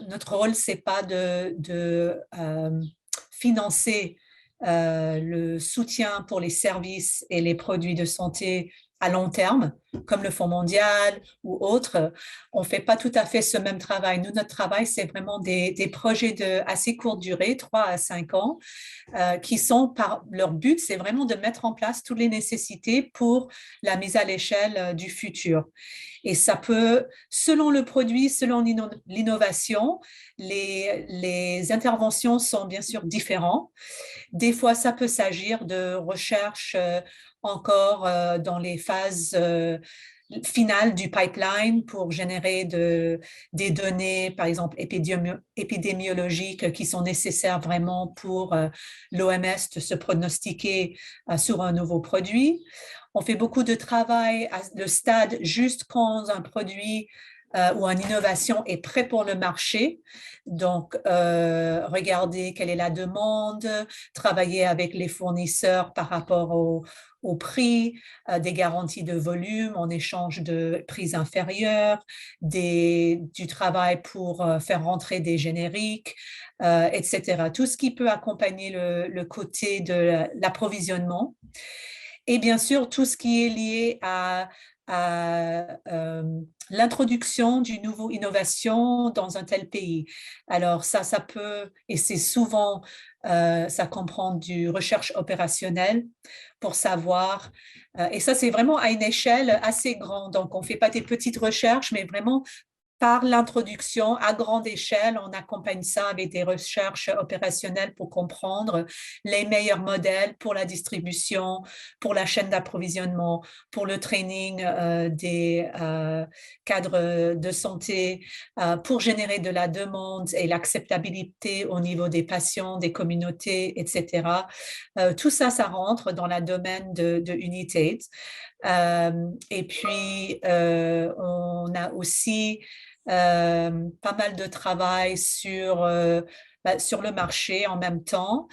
notre rôle, c'est pas de financer le soutien pour les services et les produits de santé à long terme, comme le Fonds mondial ou autres. On ne fait pas tout à fait ce même travail. Nous, notre travail, c'est vraiment des projets de assez courte durée, 3 à 5 ans, qui sont, leur but, c'est vraiment de mettre en place toutes les nécessités pour la mise à l'échelle du futur. Et ça peut, selon le produit, selon l'innovation, les interventions sont bien sûr différentes. Des fois, ça peut s'agir de recherche encore dans les phases finales du pipeline pour générer des données, par exemple, épidémiologiques qui sont nécessaires vraiment pour l'OMS de se pronostiquer sur un nouveau produit. On fait beaucoup de travail à le stade juste quand un produit ou une innovation est prêt pour le marché. Donc, regarder quelle est la demande, travailler avec les fournisseurs par rapport au prix, des garanties de volume en échange de prix inférieurs, du travail pour faire rentrer des génériques, etc. Tout ce qui peut accompagner le côté de l'approvisionnement. Et bien sûr, tout ce qui est lié à l'introduction d'une nouvelle innovation dans un tel pays. Alors ça peut, et c'est souvent, ça comprend du recherche opérationnelle pour savoir, et ça c'est vraiment à une échelle assez grande, donc on ne fait pas des petites recherches, mais vraiment par l'introduction à grande échelle, on accompagne ça avec des recherches opérationnelles pour comprendre les meilleurs modèles pour la distribution, pour la chaîne d'approvisionnement, pour le training des cadres de santé, pour générer de la demande et l'acceptabilité au niveau des patients, des communautés, etc. Tout ça, ça rentre dans le domaine de Unitaid. Et puis, on a aussi pas mal de travail sur le marché en même temps.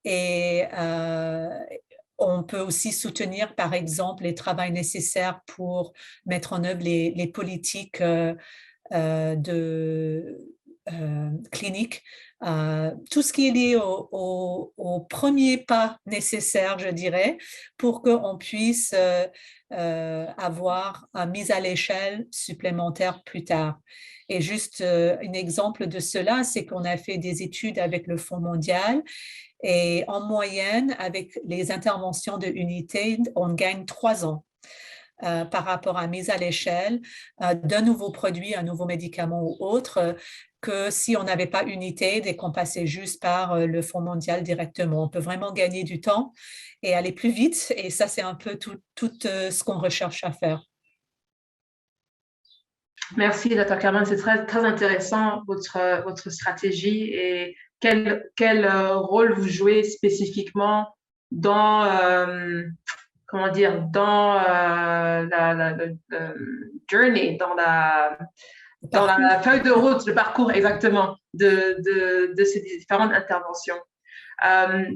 Et on peut aussi soutenir, par exemple, les travaux nécessaires pour mettre en œuvre les politiques cliniques. Tout ce qui est lié au premier pas nécessaire, je dirais, pour qu'on puisse avoir une mise à l'échelle supplémentaire plus tard. Et juste un exemple de cela, c'est qu'on a fait des études avec le Fonds mondial et en moyenne, avec les interventions de Unitaid, on gagne 3 ans. Par rapport à mise à l'échelle d'un nouveau produit, un nouveau médicament ou autre, que si on n'avait pas Unitaid et qu'on passait juste par le Fonds mondial directement. On peut vraiment gagner du temps et aller plus vite. Et ça, c'est un peu tout ce qu'on recherche à faire. Merci, Dr. Cameron. C'est très, très intéressant, votre stratégie et quel rôle vous jouez spécifiquement dans comment dire, dans la journey, dans la feuille de route, le parcours exactement de ces différentes interventions.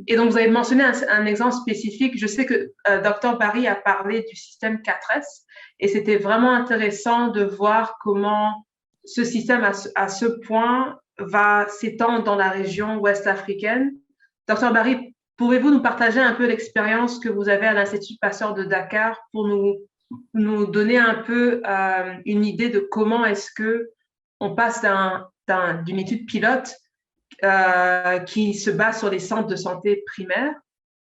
Et donc, vous avez mentionné un exemple spécifique. Je sais que Dr Barry a parlé du système 4S et c'était vraiment intéressant de voir comment ce système à ce point va s'étendre dans la région ouest africaine. Dr Barry, pouvez-vous nous partager un peu l'expérience que vous avez à l'Institut Pasteur de Dakar pour nous donner un peu une idée de comment est-ce qu'on passe d'une étude pilote qui se base sur les centres de santé primaires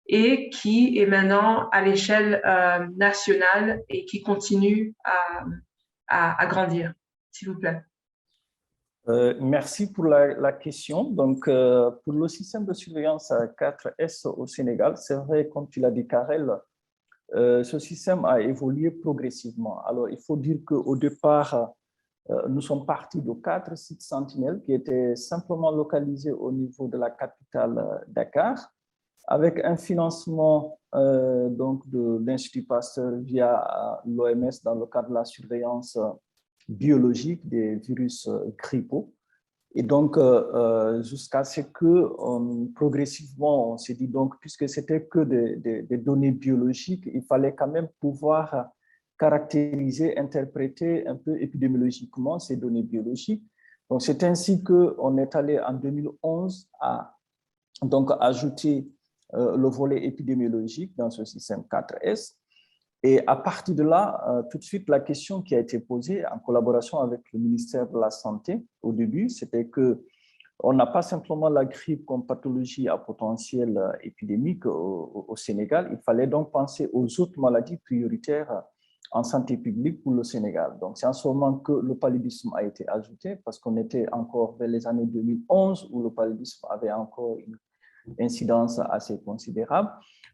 et qui est maintenant à l'échelle nationale et qui continue à grandir, s'il vous plaît. Merci pour la question. Donc, pour le système de surveillance 4S au Sénégal, c'est vrai, comme tu l'as dit, Karel, ce système a évolué progressivement. Alors, il faut dire qu'au départ, nous sommes partis de 4 sites sentinelles qui étaient simplement localisés au niveau de la capitale Dakar, avec un financement donc de l'Institut Pasteur via l'OMS dans le cadre de la surveillance biologique des virus grippaux. Et donc, jusqu'à ce que progressivement, on s'est dit, donc, puisque c'était que des données biologiques, il fallait quand même pouvoir caractériser, interpréter un peu épidémiologiquement ces données biologiques. Donc, c'est ainsi qu'on est allé en 2011 à donc, ajouter le volet épidémiologique dans ce système 4S. Et à partir de là, tout de suite, la question qui a été posée en collaboration avec le ministère de la Santé au début, c'était qu'on n'a pas simplement la grippe comme pathologie à potentiel épidémique au Sénégal. Il fallait donc penser aux autres maladies prioritaires en santé publique pour le Sénégal. Donc, c'est en ce moment que le paludisme a été ajouté parce qu'on était encore vers les années 2011 où le paludisme avait encore une incidence assez considérable.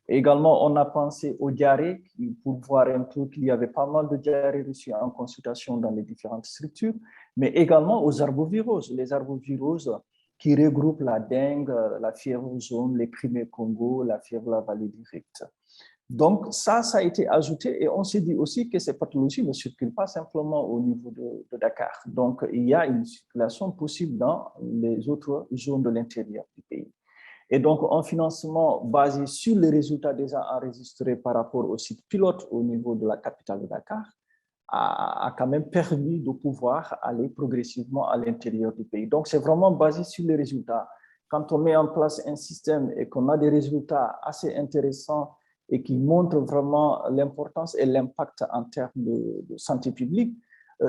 Également, on a pensé aux diarrhées pour voir un peu qu'il y avait pas mal de diarrhées reçues en consultation dans les différentes structures, mais également aux arboviroses, les arboviroses qui regroupent la dengue, la fièvre jaune, les crimées Congo, la fièvre la vallée du Rift. Donc, ça a été ajouté et on s'est dit aussi que ces pathologies ne circulent pas simplement au niveau de Dakar. Donc, il y a une circulation possible dans les autres zones de l'intérieur du pays. Et donc, un financement basé sur les résultats déjà enregistrés par rapport au site pilote au niveau de la capitale de Dakar a quand même permis de pouvoir aller progressivement à l'intérieur du pays. Donc, c'est vraiment basé sur les résultats. Quand on met en place un système et qu'on a des résultats assez intéressants et qui montrent vraiment l'importance et l'impact en termes de santé publique,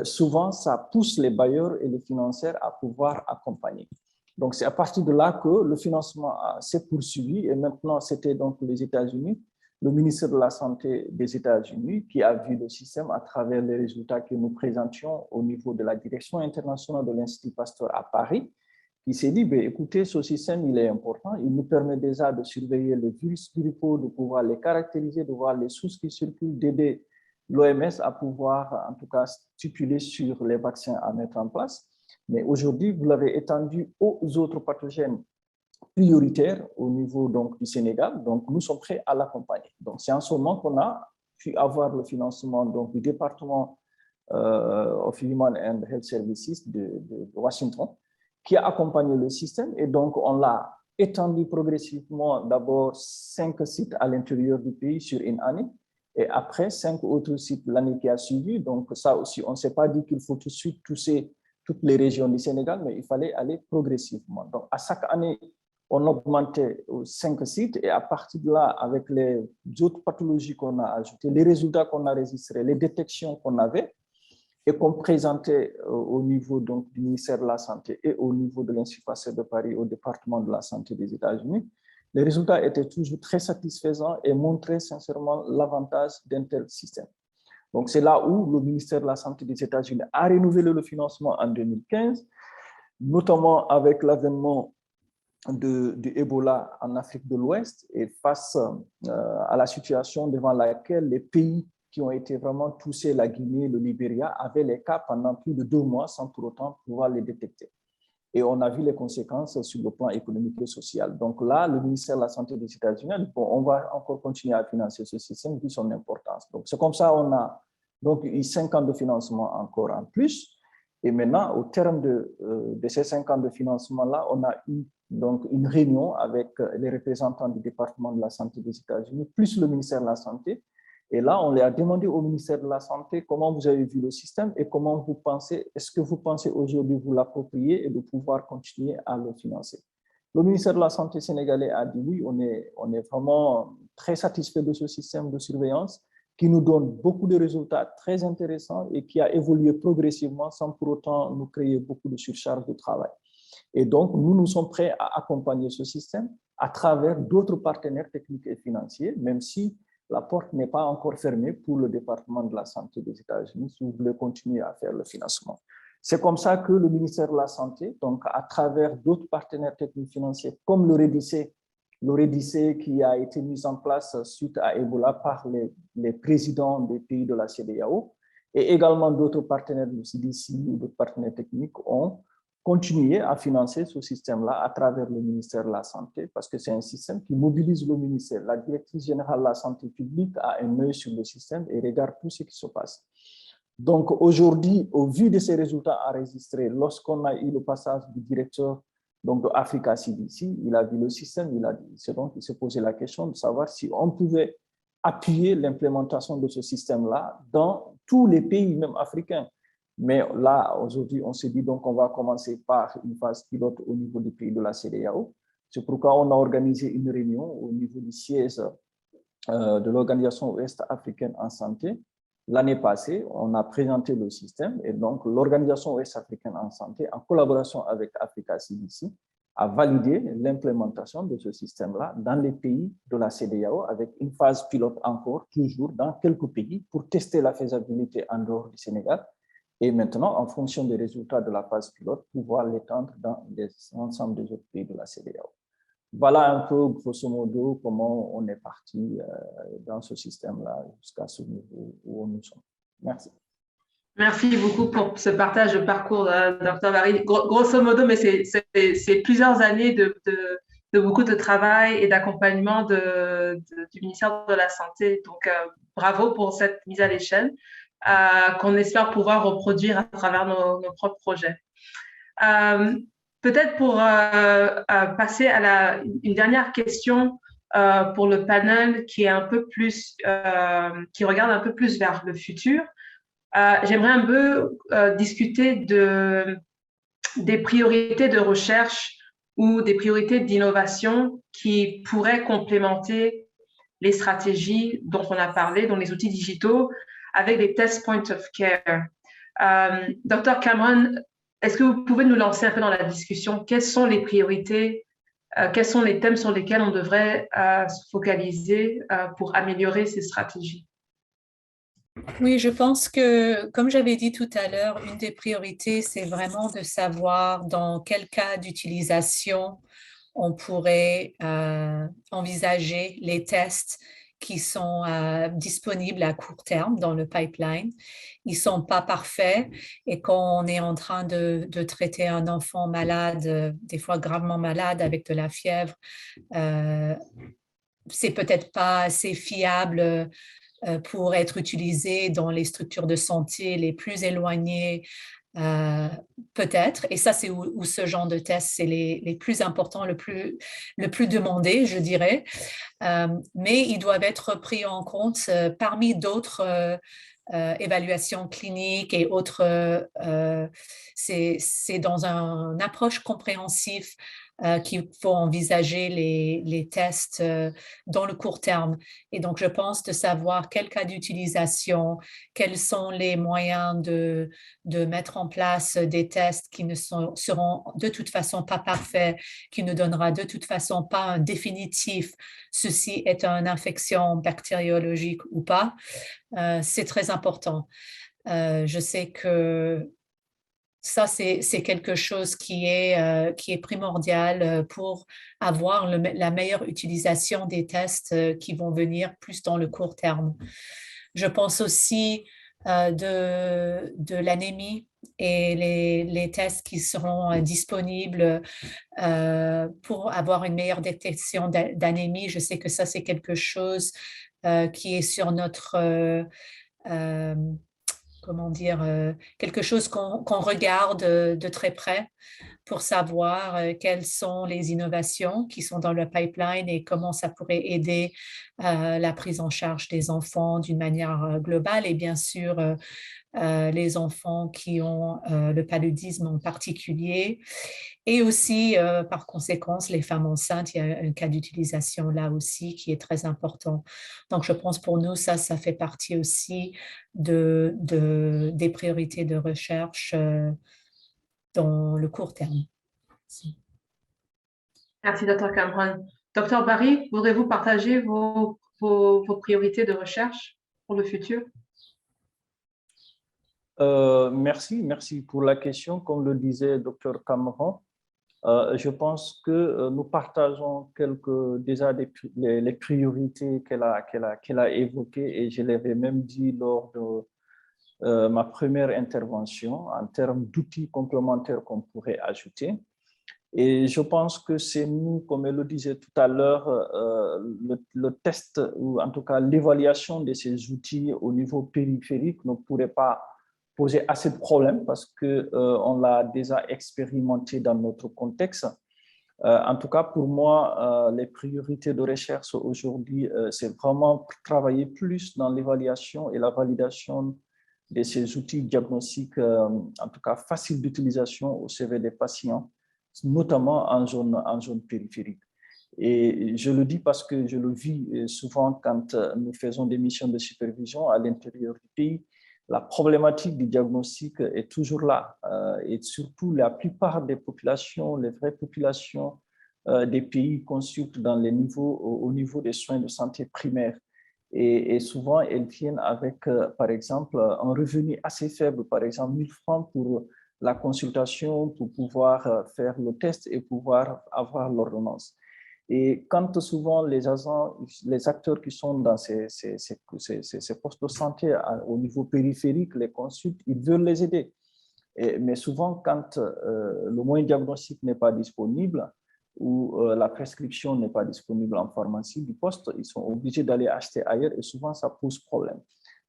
souvent, ça pousse les bailleurs et les financiers à pouvoir accompagner. Donc, c'est à partir de là que le financement s'est poursuivi et maintenant, c'était donc les États-Unis, le ministère de la Santé des États-Unis qui a vu le système à travers les résultats que nous présentions au niveau de la direction internationale de l'Institut Pasteur à Paris, qui s'est dit, écoutez, ce système, il est important, il nous permet déjà de surveiller les virus grippaux, de pouvoir les caractériser, de voir les sources qui circulent, d'aider l'OMS à pouvoir, en tout cas, stipuler sur les vaccins à mettre en place. Mais aujourd'hui, vous l'avez étendu aux autres pathogènes prioritaires au niveau donc, du Sénégal. Donc, nous sommes prêts à l'accompagner. Donc, c'est en ce moment qu'on a pu avoir le financement donc, du département of Human and Health Services de Washington, qui a accompagné le système. Et donc, on l'a étendu progressivement, d'abord 5 sites à l'intérieur du pays sur une année, et après 5 autres sites l'année qui a suivi. Donc, ça aussi, on ne s'est pas dit qu'il faut tout de suite toutes les régions du Sénégal, mais il fallait aller progressivement. Donc, à chaque année, on augmentait aux 5 sites et à partir de là, avec les autres pathologies qu'on a ajoutées, les résultats qu'on a enregistrés, les détections qu'on avait et qu'on présentait au niveau donc, du ministère de la Santé et au niveau de l'Institut Pasteur de Paris, au département de la Santé des États-Unis, les résultats étaient toujours très satisfaisants et montraient sincèrement l'avantage d'un tel système. Donc, c'est là où le ministère de la Santé des États-Unis a renouvelé le financement en 2015, notamment avec l'avènement de Ebola en Afrique de l'Ouest et face à la situation devant laquelle les pays qui ont été vraiment touchés, la Guinée, le Libéria, avaient les cas pendant plus de 2 mois sans pour autant pouvoir les détecter. et on a vu les conséquences sur le plan économique et social. Donc là, le ministère de la Santé des États-Unis a dit, bon, on va encore continuer à financer ce système vu son importance. Donc c'est comme ça on a donc eu 5 ans de financement encore en plus. Et maintenant, au terme de ces 5 ans de financement-là, on a eu donc une réunion avec les représentants du département de la santé des États-Unis, plus le ministère de la Santé. Et là, on leur a demandé au ministère de la Santé comment vous avez vu le système et comment vous pensez, est-ce que vous pensez aujourd'hui vous l'approprier et de pouvoir continuer à le financer. Le ministère de la Santé sénégalais a dit oui, on est vraiment très satisfait de ce système de surveillance qui nous donne beaucoup de résultats très intéressants et qui a évolué progressivement sans pour autant nous créer beaucoup de surcharge de travail. Et donc, nous sommes prêts à accompagner ce système à travers d'autres partenaires techniques et financiers, même si la porte n'est pas encore fermée pour le département de la Santé des États-Unis si vous voulez continuer à faire le financement. C'est comme ça que le ministère de la Santé, donc à travers d'autres partenaires techniques financiers comme le REDIC qui a été mis en place suite à Ebola par les présidents des pays de la CEDEAO et également d'autres partenaires du CDC ou d'autres partenaires techniques ont continué à financer ce système-là à travers le ministère de la Santé parce que c'est un système qui mobilise le ministère. La directrice générale de la santé publique a un œil sur le système et regarde tout ce qui se passe. Donc aujourd'hui, au vu de ces résultats enregistrés, lorsqu'on a eu le passage du directeur donc de Africa CDC, il a vu le système, il s'est posé la question de savoir si on pouvait appuyer l'implémentation de ce système-là dans tous les pays, même africains. Mais là, aujourd'hui, on s'est dit donc on va commencer par une phase pilote au niveau des pays de la CEDEAO. C'est pourquoi on a organisé une réunion au niveau du siège de l'Organisation ouest-africaine en santé. L'année passée, on a présenté le système et donc l'Organisation ouest-africaine en santé, en collaboration avec Africa CDC, a validé l'implémentation de ce système-là dans les pays de la CEDEAO avec une phase pilote encore, toujours dans quelques pays, pour tester la faisabilité en dehors du Sénégal. Et maintenant, en fonction des résultats de la phase pilote, pouvoir l'étendre dans l'ensemble des autres pays de la CEDEAO. Voilà un peu, grosso modo, comment on est parti dans ce système-là jusqu'à ce niveau où nous sommes. Merci. Merci beaucoup pour ce partage de parcours, Dr Barry. Grosso modo, mais c'est plusieurs années de beaucoup de travail et d'accompagnement du ministère de la Santé. Donc, bravo pour cette mise à l'échelle qu'on espère pouvoir reproduire à travers nos propres projets. Peut-être pour passer à une dernière question pour le panel qui est un peu plus, qui regarde un peu plus vers le futur. J'aimerais un peu discuter des priorités de recherche ou des priorités d'innovation qui pourraient complémenter les stratégies dont on a parlé, dont les outils digitaux, avec des tests point of care. Dr Cameron, est-ce que vous pouvez nous lancer un peu dans la discussion? Quelles sont les priorités, quels sont les thèmes sur lesquels on devrait se focaliser pour améliorer ces stratégies? Oui, je pense que, comme j'avais dit tout à l'heure, une des priorités, c'est vraiment de savoir dans quel cas d'utilisation on pourrait envisager les tests qui sont disponibles à court terme dans le pipeline. Ils ne sont pas parfaits et quand on est en train de traiter un enfant malade, des fois gravement malade avec de la fièvre, c'est peut-être pas assez fiable pour être utilisé dans les structures de santé les plus éloignées, peut-être. Et ça, c'est où ce genre de tests, c'est les plus importants, le plus demandé, je dirais. Mais ils doivent être pris en compte parmi d'autres évaluations cliniques et autres. C'est dans une approche compréhensive qu'il faut envisager les tests dans le court terme. Et donc, je pense de savoir quel cas d'utilisation, quels sont les moyens de mettre en place des tests qui ne seront de toute façon pas parfaits, qui ne donnera de toute façon pas un définitif, ceci est une infection bactériologique ou pas. C'est très important. Je sais que ça, c'est quelque chose qui est primordial pour avoir la meilleure utilisation des tests qui vont venir plus dans le court terme. Je pense aussi de l'anémie et les tests qui seront disponibles pour avoir une meilleure détection d'anémie. Je sais que ça, c'est quelque chose qui est sur notre, comment dire, quelque chose qu'on regarde de très près pour savoir quelles sont les innovations qui sont dans le pipeline et comment ça pourrait aider la prise en charge des enfants d'une manière globale et bien sûr les enfants qui ont le paludisme en particulier et aussi par conséquence les femmes enceintes. Il y a un cas d'utilisation là aussi qui est très important. Donc je pense pour nous ça fait partie aussi des priorités de recherche dans le court terme. Merci, Dr. Cameron. Dr. Barry, voudrez-vous partager vos priorités de recherche pour le futur? Merci pour la question. Comme le disait Dr. Cameron, je pense que nous partageons déjà les priorités qu'elle a évoquées et je l'avais même dit lors de ma première intervention en termes d'outils complémentaires qu'on pourrait ajouter. Et je pense que c'est nous, comme elle le disait tout à l'heure, le test ou en tout cas l'évaluation de ces outils au niveau périphérique ne pourrait pas poser assez de problèmes parce qu'on l'a déjà expérimenté dans notre contexte. En tout cas, pour moi, les priorités de recherche aujourd'hui, c'est vraiment travailler plus dans l'évaluation et la validation de ces outils diagnostiques, en tout cas faciles d'utilisation au CV des patients, notamment en zone périphérique. Et je le dis parce que je le vis souvent quand nous faisons des missions de supervision à l'intérieur du pays. La problématique du diagnostic est toujours là. Et surtout, la plupart des populations, les vraies populations des pays consultent au niveau des soins de santé primaires. Et souvent, elles viennent avec, par exemple, un revenu assez faible, par exemple 1 000 francs pour la consultation, pour pouvoir faire le test et pouvoir avoir l'ordonnance. Et quand souvent les acteurs qui sont dans ces postes de santé au niveau périphérique les consultent, ils veulent les aider. Mais souvent, quand le moyen diagnostique n'est pas disponible ou la prescription n'est pas disponible en pharmacie du poste, ils sont obligés d'aller acheter ailleurs et souvent ça pose problème.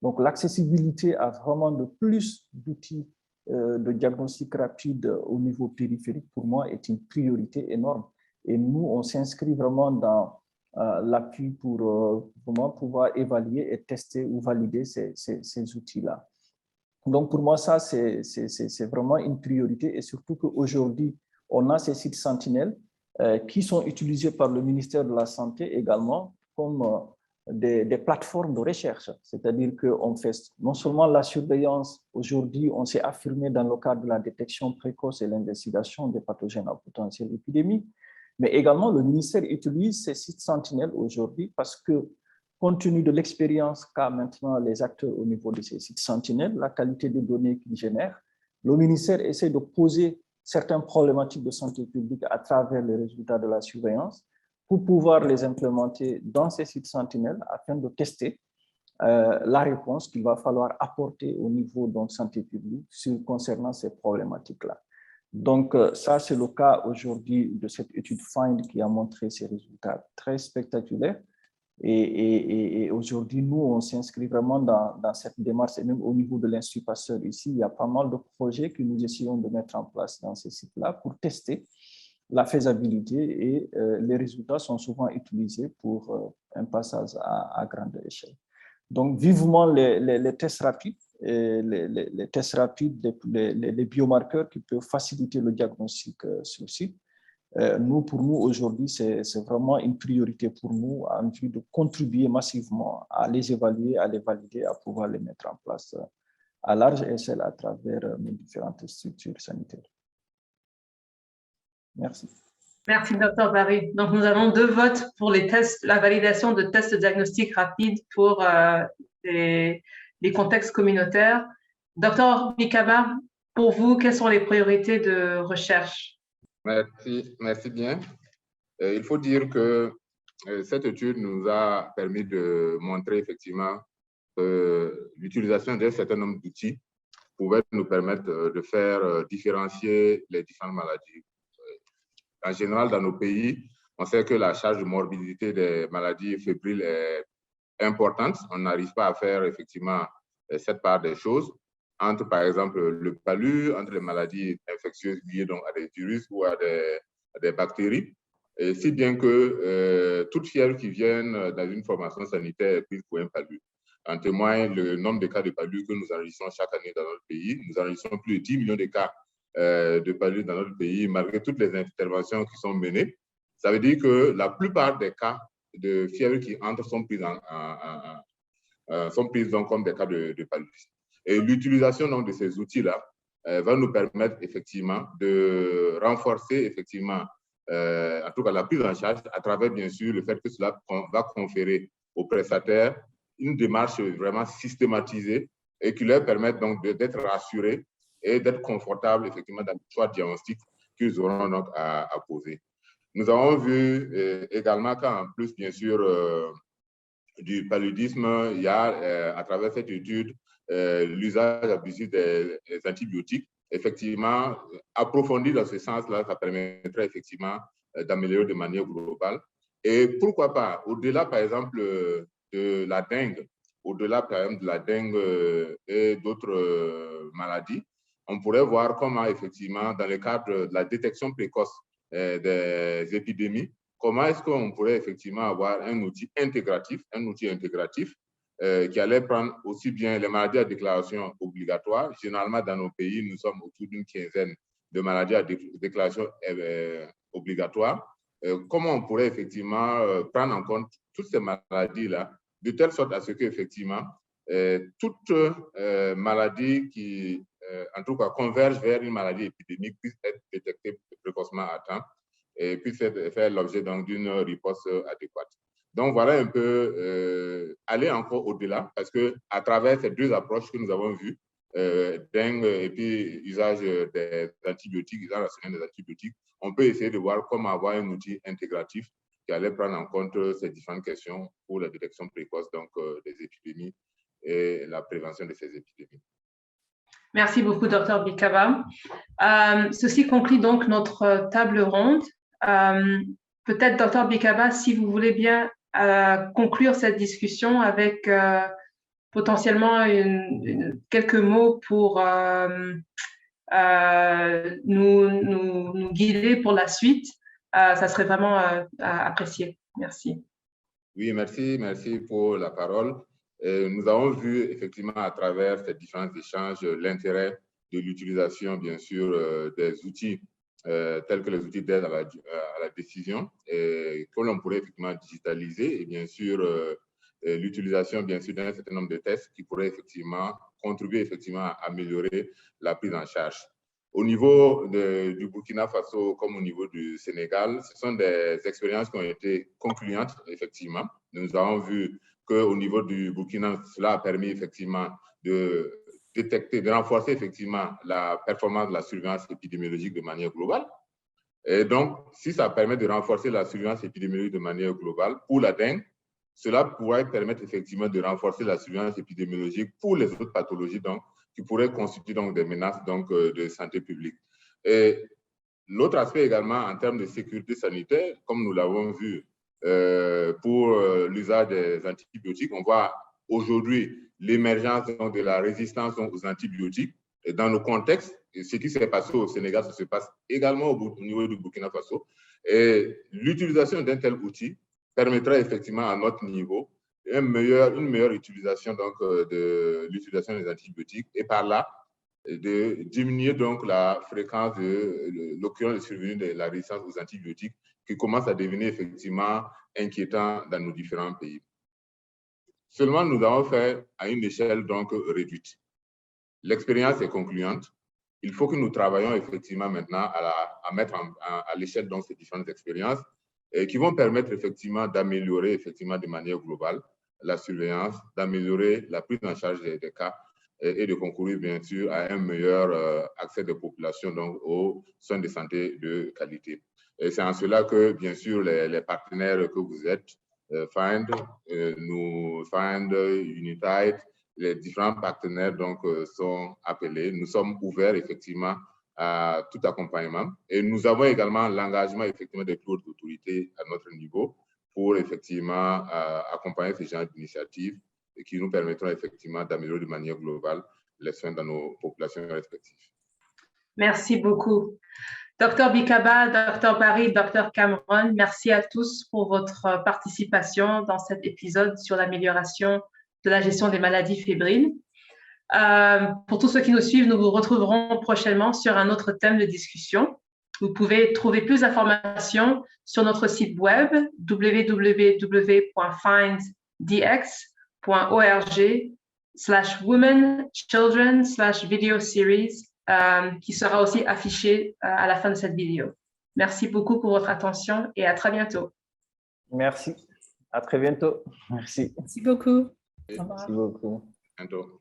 Donc l'accessibilité à vraiment de plus d'outils de diagnostic rapide au niveau périphérique, pour moi, est une priorité énorme. Et nous, on s'inscrit vraiment dans l'appui pour vraiment pouvoir évaluer et tester ou valider ces outils-là. Donc, pour moi, ça, c'est vraiment une priorité. Et surtout qu'aujourd'hui, on a ces sites sentinelles qui sont utilisés par le ministère de la Santé également comme des plateformes de recherche. C'est-à-dire qu'on fait non seulement la surveillance, aujourd'hui, on s'est affirmé dans le cadre de la détection précoce et l'investigation des pathogènes à potentiel épidémique, mais également le ministère utilise ces sites sentinelles aujourd'hui parce que, compte tenu de l'expérience qu'a maintenant les acteurs au niveau de ces sites sentinelles, la qualité de données qu'ils génèrent, le ministère essaie de poser certaines problématiques de santé publique à travers les résultats de la surveillance pour pouvoir les implémenter dans ces sites sentinelles afin de tester la réponse qu'il va falloir apporter au niveau de santé publique concernant ces problématiques-là. Donc, ça, c'est le cas aujourd'hui de cette étude FIND qui a montré ces résultats très spectaculaires. Et aujourd'hui, nous, on s'inscrit vraiment dans cette démarche, et même au niveau de l'Institut Pasteur ici, il y a pas mal de projets que nous essayons de mettre en place dans ces sites-là pour tester la faisabilité et les résultats sont souvent utilisés pour un passage à grande échelle. Donc, vivement les tests rapides, les tests rapides, les biomarqueurs qui peuvent faciliter le diagnostic sur le site. Pour nous, aujourd'hui, c'est vraiment une priorité pour nous en vue de contribuer massivement à les évaluer, à les valider, à pouvoir les mettre en place à large échelle à travers nos différentes structures sanitaires. Merci. Merci, Dr. Barry. Donc, nous avons 2 votes pour les tests, la validation de tests de diagnostic rapide pour les contextes communautaires. Dr. Bikaba, pour vous, quelles sont les priorités de recherche? Merci bien. Il faut dire que cette étude nous a permis de montrer effectivement l'utilisation d'un certain nombre d'outils pouvait nous permettre de faire différencier les différentes maladies. En général, dans nos pays, on sait que la charge de morbidité des maladies fébriles est importante. On n'arrive pas à faire effectivement cette part des choses entre, par exemple, le palu, entre les maladies infectieuses liées donc, à des virus ou à des bactéries. Et si bien que toute fièvre qui vienne dans une formation sanitaire est prise pour un palu. En témoigne le nombre de cas de palu que nous enregistrons chaque année dans notre pays. Nous enregistrons plus de 10 millions de cas de palu dans notre pays, malgré toutes les interventions qui sont menées. Ça veut dire que la plupart des cas de fièvre qui entrent sont prises, donc comme des cas de paludisme. Et l'utilisation de ces outils-là va nous permettre effectivement de renforcer effectivement, en tout cas la prise en charge à travers bien sûr le fait que cela va conférer aux prestataires une démarche vraiment systématisée et qui leur permette donc d'être rassurés et d'être confortables effectivement dans le choix diagnostic qu'ils auront donc à poser. Nous avons vu également qu'en plus bien sûr du paludisme, il y a à travers cette étude l'usage abusif des antibiotiques. Effectivement, approfondi dans ce sens-là, ça permettrait effectivement d'améliorer de manière globale. Et pourquoi pas, au-delà par exemple de la dengue, au-delà par exemple de la dengue et d'autres maladies, on pourrait voir comment effectivement dans le cadre de la détection précoce des épidémies, comment est-ce qu'on pourrait effectivement avoir un outil intégratif qui allait prendre aussi bien les maladies à déclaration obligatoire. Généralement, dans nos pays, nous sommes autour d'une quinzaine de maladies à déclaration obligatoire. Comment on pourrait effectivement prendre en compte toutes ces maladies-là, de telle sorte à ce qu'effectivement, toute maladie qui, en tout cas, converge vers une maladie épidémique puisse être détectée précocement à temps et puisse faire l'objet d'une riposte adéquate. Donc, voilà un peu aller encore au-delà, parce qu'à travers ces deux approches que nous avons vues, dengue et puis usage des antibiotiques, usage rationnel des antibiotiques, on peut essayer de voir comment avoir un outil intégratif qui allait prendre en compte ces différentes questions pour la détection précoce donc, des épidémies et la prévention de ces épidémies. Merci beaucoup, Dr Bikaba. Ceci conclut donc notre table ronde. Peut-être, Dr Bikaba, si vous voulez bien conclure cette discussion avec potentiellement quelques mots pour nous guider pour la suite, ça serait vraiment apprécié. Merci. Oui, merci pour la parole. Nous avons vu effectivement à travers ces différents échanges l'intérêt de l'utilisation, bien sûr, des outils tels que les outils d'aide à la décision, que l'on pourrait effectivement digitaliser, et bien sûr l'utilisation bien sûr d'un certain nombre de tests qui pourraient effectivement contribuer effectivement à améliorer la prise en charge. Au niveau du Burkina Faso comme au niveau du Sénégal, ce sont des expériences qui ont été concluantes effectivement. Nous avons vu qu'au niveau du Burkina, cela a permis effectivement de détecter, de renforcer effectivement la performance de la surveillance épidémiologique de manière globale. Et donc, si ça permet de renforcer la surveillance épidémiologique de manière globale pour la dengue, cela pourrait permettre effectivement de renforcer la surveillance épidémiologique pour les autres pathologies donc, qui pourraient constituer donc, des menaces donc, de santé publique. Et l'autre aspect également en termes de sécurité sanitaire, comme nous l'avons vu pour l'usage des antibiotiques, on voit aujourd'hui l'émergence de la résistance aux antibiotiques. Et dans nos contextes, ce qui s'est passé au Sénégal, ça se passe également au niveau du Burkina Faso. Et l'utilisation d'un tel outil permettra effectivement à notre niveau une meilleure utilisation donc, de l'utilisation des antibiotiques et par là, de diminuer donc la fréquence de l'occurrence de survenue de la résistance aux antibiotiques qui commence à devenir effectivement inquiétant dans nos différents pays. Seulement, nous avons fait à une échelle donc réduite. L'expérience est concluante. Il faut que nous travaillions effectivement maintenant à mettre à l'échelle donc ces différentes expériences et qui vont permettre effectivement d'améliorer effectivement de manière globale la surveillance, d'améliorer la prise en charge des cas et de concourir bien sûr à un meilleur accès des populations donc, aux soins de santé de qualité. Et c'est en cela que bien sûr les partenaires que vous êtes, FIND, Unitaid les différents partenaires donc, sont appelés. Nous sommes ouverts effectivement à tout accompagnement et nous avons également l'engagement effectivement des plus hautes autorités à notre niveau pour effectivement accompagner ce genre d'initiatives et qui nous permettront effectivement d'améliorer de manière globale les soins dans nos populations respectives. Merci beaucoup. Dr Bikaba, Dr Barry, Dr Cameron, merci à tous pour votre participation dans cet épisode sur l'amélioration de la gestion des maladies fébriles. Pour tous ceux qui nous suivent, nous vous retrouverons prochainement sur un autre thème de discussion. Vous pouvez trouver plus d'informations sur notre site web www.finddx.org/women/children/video series qui sera aussi affiché à la fin de cette vidéo. Merci beaucoup pour votre attention et à très bientôt. Merci. À très bientôt. Merci. Merci beaucoup. Merci beaucoup. Bientôt.